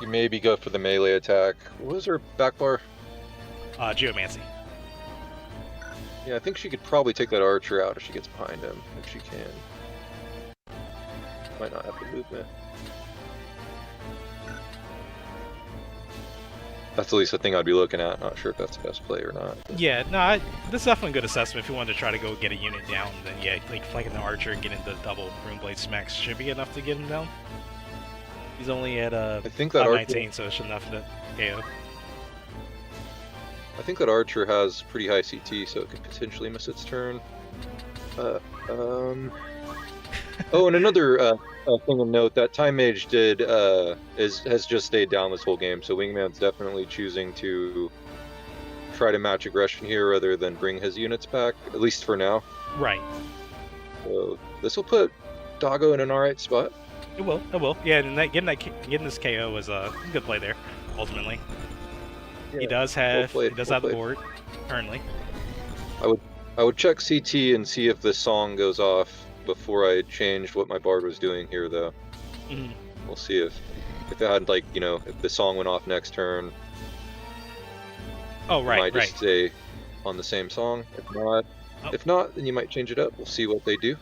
You maybe go for the melee attack. What was her back bar? Geomancy. Yeah, I think she could probably take that archer out if she gets behind him, if she can. Might not have the movement. That's at least the thing I'd be looking at. Not sure if that's the best play or not. But... Yeah, no, this is definitely a good assessment. If you wanted to try to go get a unit down, then yeah, like flanking the archer and getting the double Runeblade smacks should be enough to get him down. He's only at I think that Archer, 519, so it's enough to KO. I think that Archer has pretty high CT, so it could potentially miss its turn. Oh, and another thing of note, that Time Mage has just stayed down this whole game, so Wingman's definitely choosing to try to match aggression here rather than bring his units back, at least for now. Right. So this will put Doggo in an alright spot. It will. It will. Yeah, and getting this KO was a good play there. Ultimately, Yeah, he does have well played, the board currently. I would check CT and see if the song goes off before I changed what my bard was doing here, though. Mhm. We'll see if it had, like, you know, if the song went off next turn. Oh, right, might just stay on the same song. If not, then you might change it up. We'll see what they do.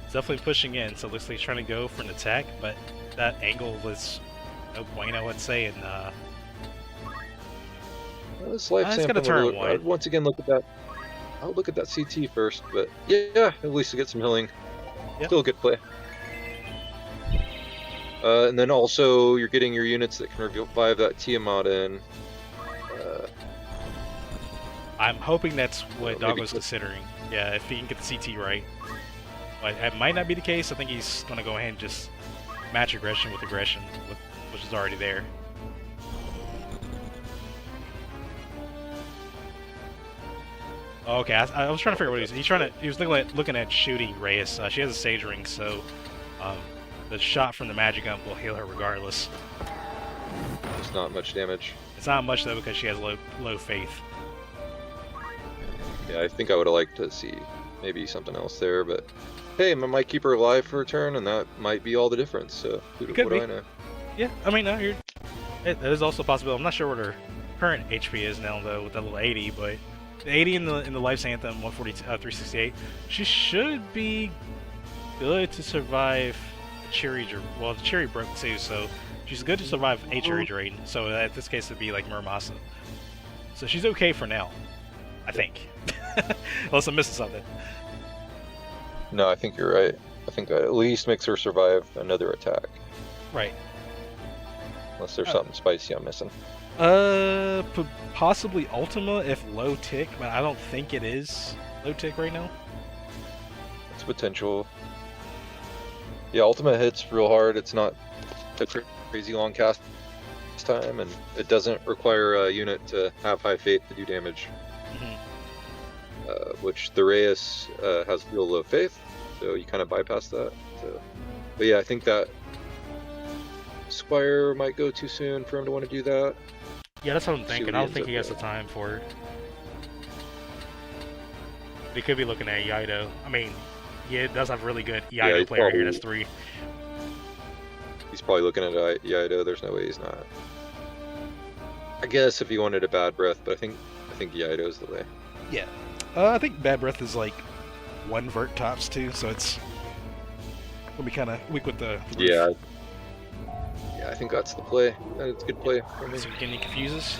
It's definitely pushing in, so it looks like he's trying to go for an attack, but that angle was no bueno, let's say, and This life it's sample. gonna turn one. I'd once again look at that. I'll look at that CT first, but yeah, at least to get some healing. Yep. Still a good play. And then also you're getting your units that can revive that Tiamat in. I'm hoping that's what maybe Doggo's considering. Yeah, if he can get the CT right. But it might not be the case. I think he's going to go ahead and just match aggression with aggression, which is already there. Okay, I was trying to figure out what he was looking at shooting Reyes. She has a Sage Ring, so the shot from the magic gun will heal her regardless. It's not much damage. It's not much though because she has low faith. Yeah, I think I would have liked to see maybe something else there, but hey, I might keep her alive for a turn, and that might be all the difference. So what do I know? Yeah, I mean, no, it is also a possibility. I'm not sure what her current HP is now though with that little 80, but the 80 in the Life's Anthem 368, she should be good to survive a Cherry. Well, the Cherry broke too, so she's good to survive a Cherry Drain. So in this case, it'd be like Muramasa. So she's okay for now, I think. Unless I'm missing something. No, I think you're right. I think that at least makes her survive another attack. Right. Unless there's something spicy I'm missing. Possibly Ultima if low tick, but I don't think it is low tick right now. It's potential. Yeah, Ultima hits real hard. It's not a crazy long cast time, and it doesn't require a unit to have high faith to do damage. Which the Reyes has real low faith, so you kind of bypass that. So, but yeah, I think that Squire might go too soon for him to want to do that. Yeah, that's what I'm thinking. I don't think he has the time for it. But he could be looking at Yaido. I mean, yeah, it does have really good Yaido player here. That's 3. He's probably looking at Yaido. There's no way he's not. I guess if he wanted a bad breath, but I think Yaido's the way. Yeah. I think Bad Breath is like 1 vert tops too, so it's gonna be kind of weak with the roof. Yeah. Yeah, I think that's the play. That's a good play. So getting confuses.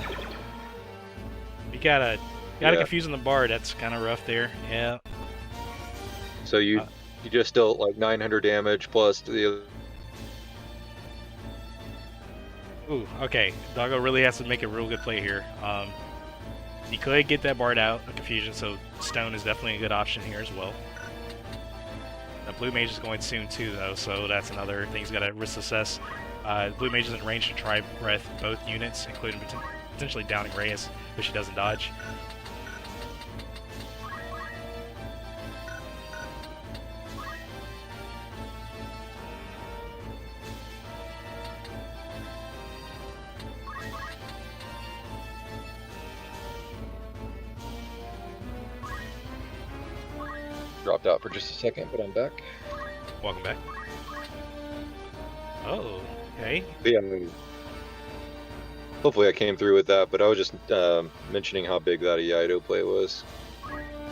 You gotta confuse in the bar. That's kind of rough there. Yeah. So you just dealt like 900 damage plus the other. Ooh, okay. Doggo really has to make a real good play here. He could get that bard out of confusion, so Stone is definitely a good option here as well. The Blue Mage is going soon too, though, so that's another thing he's got to risk assess. Blue Mage is in range to try breath both units, including potentially downing Reyes, if she doesn't dodge. Dropped out for just a second, but I'm back. Welcome back. Oh, okay. But yeah, hopefully I came through with that, but I was just mentioning how big that Iaido play was.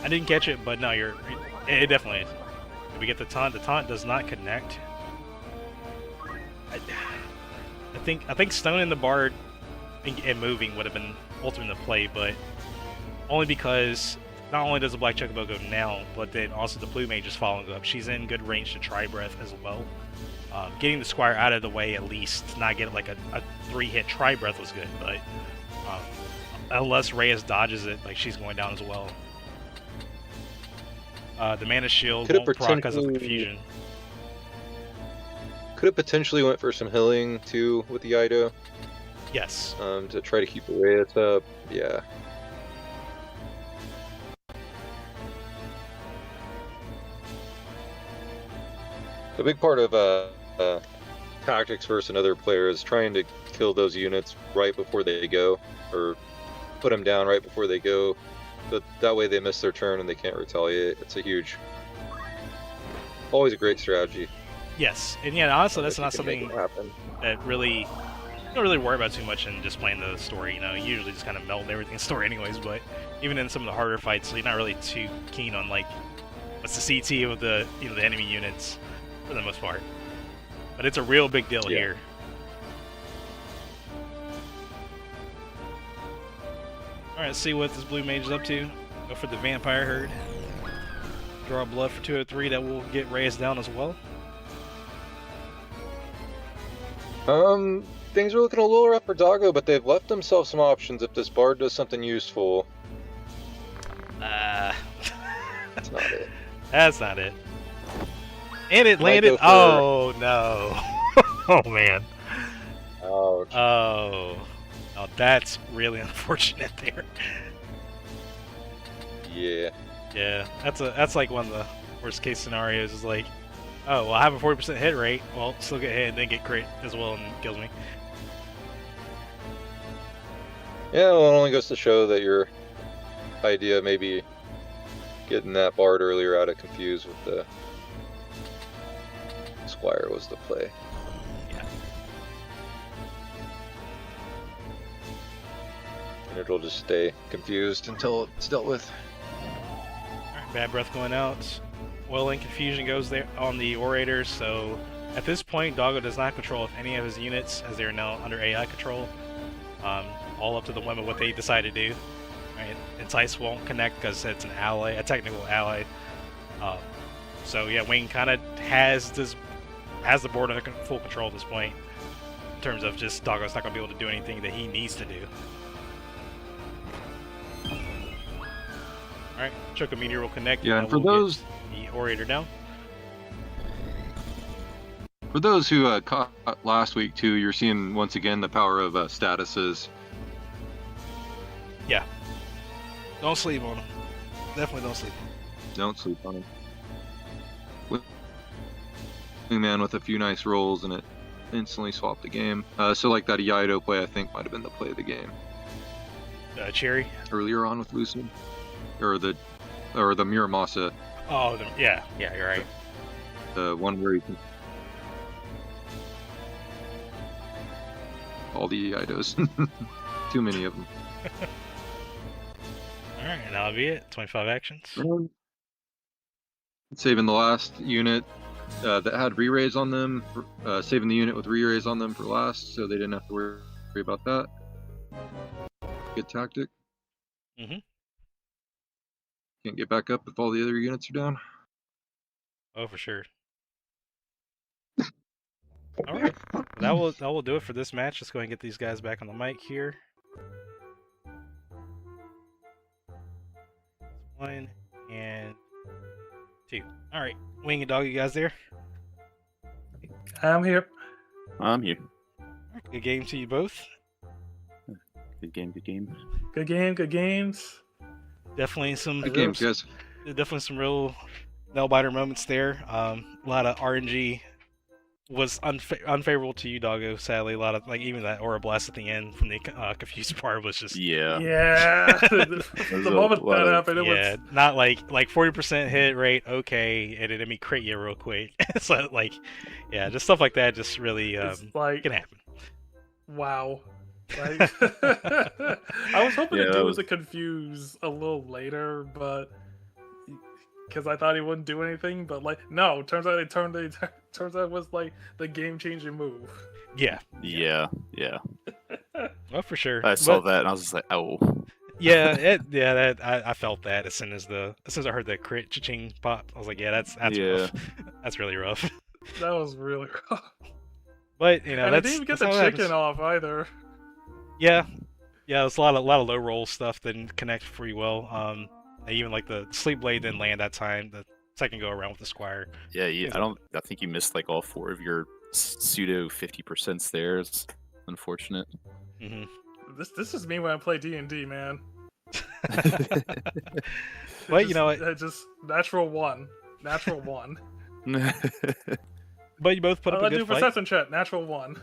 I didn't catch it, but no, it definitely is. If we get the taunt does not connect. I think Stone and the Bard and moving would have been ultimate in the play, but only because not only does the Black Chocobo go now, but then also the Blue Mage is following up. She's in good range to try breath as well. Getting the Squire out of the way at least, not get like a 3-hit tri-breath was good, but unless Reyes dodges it, like she's going down as well. The Mana Shield won't proc because of Confusion. Could have potentially went for some healing too with the Ido. Yes. To try to keep the Reyes up. Yeah. A big part of tactics versus another player is trying to kill those units right before they go, or put them down right before they go. But that way they miss their turn and they can't retaliate. It's always a great strategy. Yes, and yeah, honestly, that's not something that really you don't really worry about too much in just playing the story. You know, you usually just kind of meld everything in the story anyways. But even in some of the harder fights, you're not really too keen on like what's the CT of the the enemy units for the most part. But it's a real big deal here. Alright, let's see what this blue mage is up to. Go for the vampire herd. Draw blood for 203, that will get Reyes down as well. Things are looking a little rough for Doggo, but they've left themselves some options if this bard does something useful. That's not it. That's not it. And it landed. Oh no! Oh man! Ouch. Oh, that's really unfortunate there. Yeah. Yeah, that's like one of the worst case scenarios. Is like, oh well, I have a 40% hit rate. Well, still get hit and then get crit as well and kills me. Yeah, well, it only goes to show that your idea maybe getting that bard earlier out of confused with the Squire was the play. Yeah. And it'll just stay confused until it's dealt with. Alright, bad breath going out. Oil and Confusion goes there on the Orators, so at this point Doggo does not control if any of his units, as they are now under AI control. All up to the whim of what they decide to do. Right? Entice won't connect because it's an ally, a technical ally. So yeah, Wing kind of has the board under full control at this point, in terms of just Doggo's not going to be able to do anything that he needs to do. Alright, Choco Meteor will connect. Yeah, and for those... the Orator down. For those who caught last week too, you're seeing once again the power of statuses. Yeah. Don't sleep on them. Definitely don't sleep on them. Don't sleep on them. WngMan with a few nice rolls and it instantly swapped the game. So like that Iaido play I think might have been the play of the game. Cherry? Earlier on with Lucid. Or the Muramasa. Oh, yeah, you're right. The one where you can... all the Iaidos. Too many of them. Alright, and that'll be it. 25 actions. Saving the last unit that had re-raise on them, saving the unit with re-raise on them for last, so they didn't have to worry about that. Good tactic. Mm-hmm. Can't get back up if all the other units are down. Oh, for sure. Alright, that will do it for this match. Let's go ahead and get these guys back on the mic here. 1 and 2. Alright, Wing and Dog, you guys there? I'm here. I'm here. Good game to you both. Good game, good game. Good game, good games. Definitely some Good games, guys. Definitely some real nail-biter moments there. A lot of RNG was unfavorable to you, Doggo, sadly. A lot of, like, even that Aura Blast at the end from the confused part was just... Yeah. The moment that happened, it was... not like 40% hit rate, okay, and it made me crit you real quick. So, like, yeah, just stuff like that just really can happen. Wow. Like, I was hoping to do was to confuse a little later, but... because I thought he wouldn't do anything, but like no, turns out turns out it was like the game-changing move. Yeah. Well, for sure. I saw that and I was just like, oh. Yeah, I felt that as soon as I heard the crit cha-ching pop. I was like, yeah, that's rough. That's really rough. That was really rough. But you know, and I that's didn't even get that's the how it chicken happens. off either. Yeah, it's a lot of low roll stuff didn't connect pretty well. Even like the sleep blade didn't land that time. The second go around with the squire. Yeah, I think you missed like all 4 of your pseudo 50% there. It's unfortunate. Mm-hmm. This is me when I play D&D, man. But you know what? Just natural one. But you both put up a good fight. Perception check. Natural 1.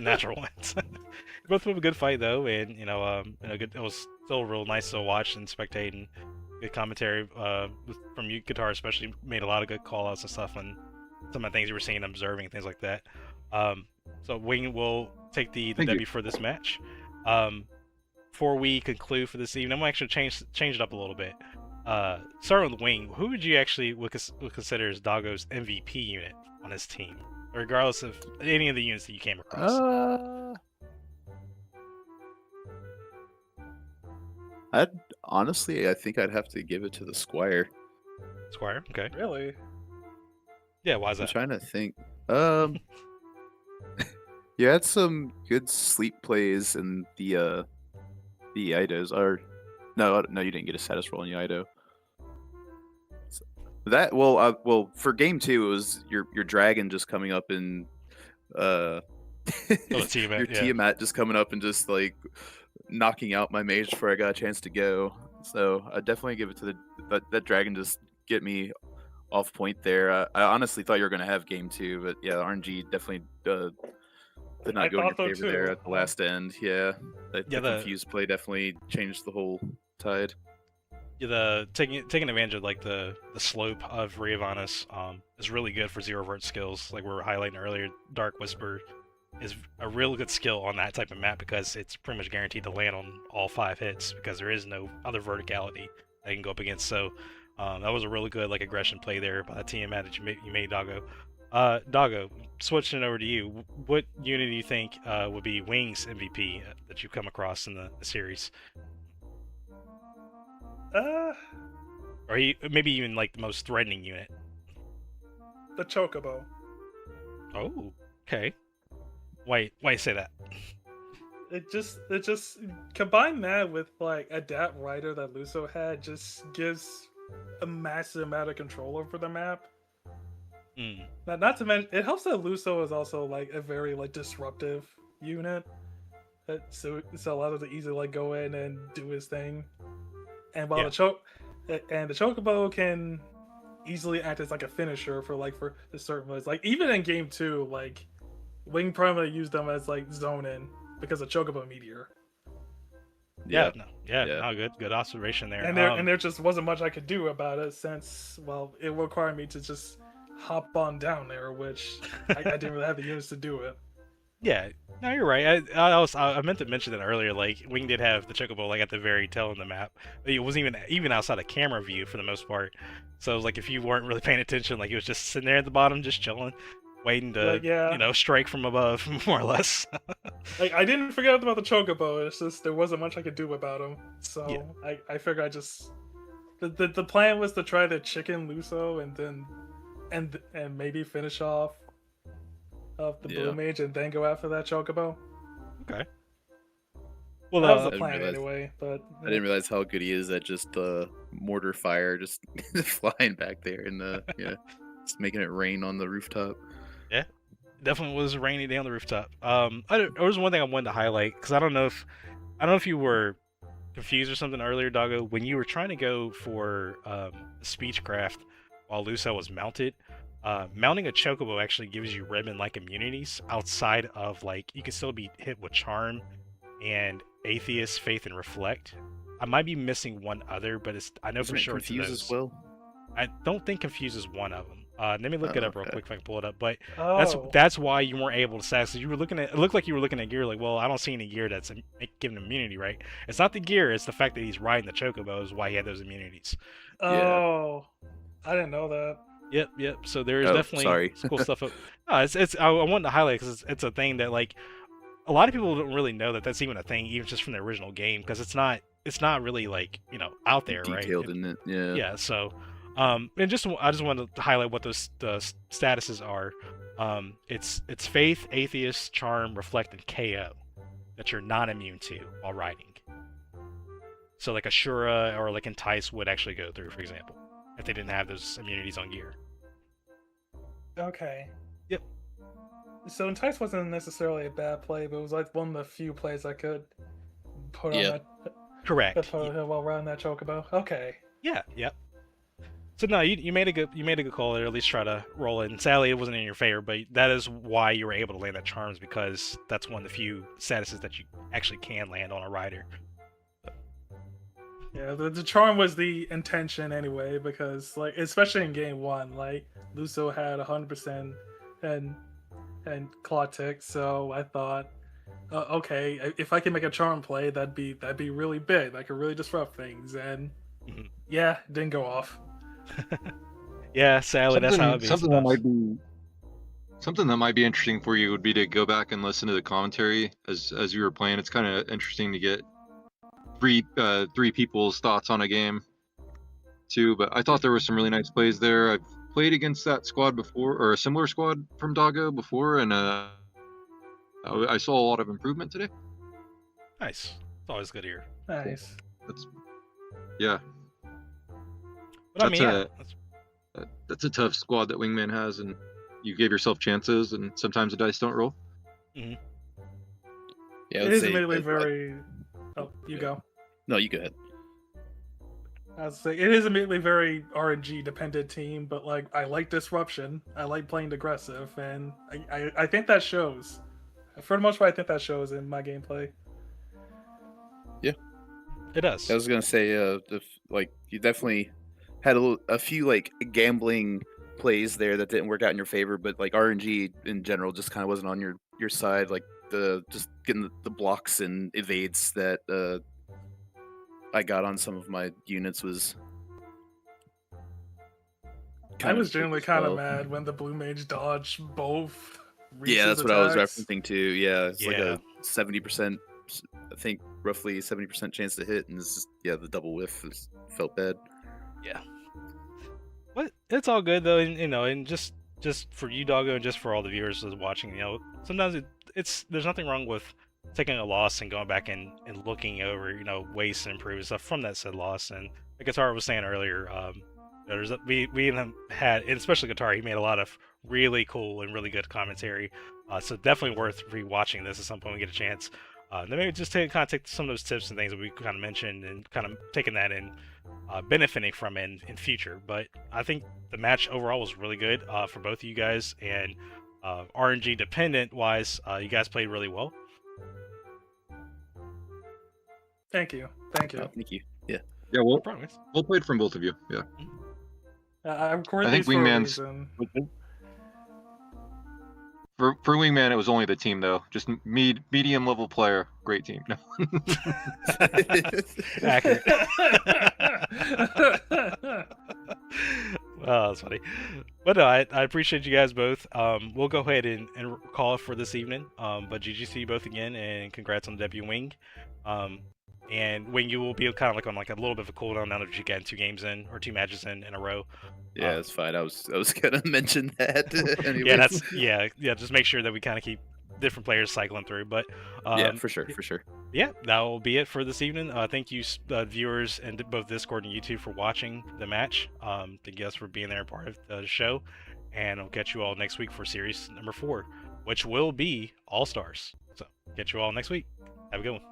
Natural ones. You both put up a good fight though, and you know, good. It was still real nice to watch and spectate, and good commentary from you, Guitar especially, made a lot of good call outs and stuff, and some of the things you were seeing, observing, things like that. So Wing will take the W for this match. Before we conclude for this evening, I'm gonna actually change it up a little bit. Starting with Wing, who would you actually would consider as Doggo's MVP unit on his team, regardless of any of the units that you came across? I think I'd have to give it to the Squire. Squire, okay. Really? Yeah, why is that? I'm trying to think. You had some good sleep plays in the Idos. Or no, you didn't get a status roll in the Ido. That well, for game 2, it was your dragon just coming up and Tiamat just coming up and just like knocking out my mage before I got a chance to go. So I definitely give it to that dragon. Just get me off point there. I honestly thought you were going to have game 2, but yeah, RNG definitely did not go in your favor there at the last end. Yeah, the confused play definitely changed the whole tide. Yeah, taking advantage of like the slope of Riovannes is really good for zero vert skills. Like we were highlighting earlier, Dark Whisper is a real good skill on that type of map because it's pretty much guaranteed to land on all 5 hits because there is no other verticality that you can go up against. So that was a really good like aggression play there by the team that you made, Doggo. Doggo, switching over to you, what unit do you think would be Wing's MVP that you've come across in the series? Or maybe even like the most threatening unit. The Chocobo. Oh, okay. Why you say that? It just combine that with like Adapt Rider that Luso had just gives a massive amount of control over the map. Not to mention, it helps that Luso is also like a very like disruptive unit, so allows it to easily like go in and do his thing. And while the Chocobo can easily act as like a finisher for the certain plays. Like even in game 2, like Wing primarily used them as like zone in because of Chocobo Meteor. Yeah, good observation there. And there just wasn't much I could do about it since it required me to just hop on down there, which I didn't really have the units to do it. Yeah, no, you're right. I meant to mention that earlier. Like Wing did have the Chocobo like at the very tail of the map. It wasn't even outside of camera view for the most part. So it was like if you weren't really paying attention, like he was just sitting there at the bottom, just chilling, waiting to strike from above, more or less. Like I didn't forget about the Chocobo. It's just there wasn't much I could do about him. So yeah. I figured I just the plan was to try the chicken Luso and maybe finish off of the Blue Mage and then go after that Chocobo. Okay. Well, that was the plan anyway, but I didn't realize how good he is at just mortar fire, just flying back there and just making it rain on the rooftop. Yeah, definitely was a rainy day on the rooftop. There was one thing I wanted to highlight because I don't know if you were confused or something earlier, Doggo, when you were trying to go for Speechcraft while Luso was mounted. Mounting a Chocobo actually gives you ribbon-like immunities outside of like you can still be hit with Charm and Atheist, Faith, and Reflect. I might be missing one other, but I know for sure it's Confuse as well. I don't think Confuse is one of them. Let me look it up real quick if I can pull it up. But Oh. that's why you weren't able to stack. So you were looking at it looked like you were looking at gear like, well, I don't see any gear that's giving him immunity, right? It's not the gear, it's the fact that he's riding the Chocobo is why he had those immunities. Oh, I didn't know that. Yep. So there's definitely some cool stuff. I wanted to highlight because it's a thing that like a lot of people don't really know that that's even a thing, even just from the original game, because it's not really like out there, detailed, right? Isn't it? Yeah. So And I just wanted to highlight what those the statuses are. It's Faith, Atheist, Charm, Reflect, and KO that you're not immune to while riding. So like Ashura or like Entice would actually go through, for example, if they didn't have those immunities on gear. Okay. Yep. So Entice wasn't necessarily a bad play, but it was like one of the few plays I could put on that. Correct. While riding that Chocobo. Okay. Yeah. Yep. So no, you made a good call there. At least try to roll it. And sadly, it wasn't in your favor, but that is why you were able to land that Charms, because that's one of the few statuses that you actually can land on a rider. Yeah, the Charm was the intention anyway, because like especially in game 1, like Luso had 100% and Claw Tick, so I thought, okay, if I can make a Charm play, that'd be really big. That could really disrupt things, and yeah, it didn't go off. Yeah, sadly, that's how it is. Something that might be interesting for you would be to go back and listen to the commentary as you were playing. It's kind of interesting to get three people's thoughts on a game too. But I thought there were some really nice plays there. I've played against that squad before, or a similar squad from Doggo before, and I saw a lot of improvement today. Nice. It's always good to hear. Nice. Yeah. But That's a tough squad that Wingman has, and you gave yourself chances, and sometimes the dice don't roll. Yeah, it is immediately very. Oh, you go. No, you go ahead. I was saying it is immediately very RNG dependent team, but like I like disruption. I like playing aggressive, and I think that shows. For the most part, I think that shows in my gameplay. Yeah, it does. I was gonna say, like you definitely had a few like gambling plays there that didn't work out in your favor, but like RNG in general just kind of wasn't on your side. Like just getting the blocks and evades that I got on some of my units was. I was generally kind of mad when the blue mage dodged both. Yeah, that's what I was referencing to. Yeah, it's like a 70%, I think roughly 70% chance to hit, and it's just, the double whiff felt bad. Yeah. But it's all good though, and and just for you, Doggo, and just for all the viewers that's watching, sometimes there's nothing wrong with taking a loss and going back and looking over, ways to improve stuff from that said loss. And like Guitar was saying earlier, we had, and especially Guitar, he made a lot of really cool and really good commentary. So definitely worth rewatching this at some point when we get a chance. Then maybe just take some of those tips and things that we kind of mentioned and kind of taking that in, benefiting from in future. But I think the match overall was really good for both of you guys, and RNG dependent wise, you guys played really well. Thank you. Thank you. Yeah. Yeah. Well played from both of you. Yeah. I recorded these Wingman's. For Wingman, it was only the team though. Just medium level player, great team. No. Accurate. Well, that's funny. But no, I appreciate you guys both. We'll go ahead and call it for this evening. But GG to you both again, and congrats on the debut, Wing. And Wing, you will be kind of like on like a little bit of a cooldown now that you get 2 matches in a row. Yeah, that's fine. I was gonna mention that. Anyways. Yeah. Just make sure that we kind of keep different players cycling through. But yeah, for sure. Yeah, that will be it for this evening. Thank you, viewers in both Discord and YouTube, for watching the match. Thank you guys for being there and part of the show. And I'll catch you all next week for series number 4, which will be All Stars. So catch you all next week. Have a good one.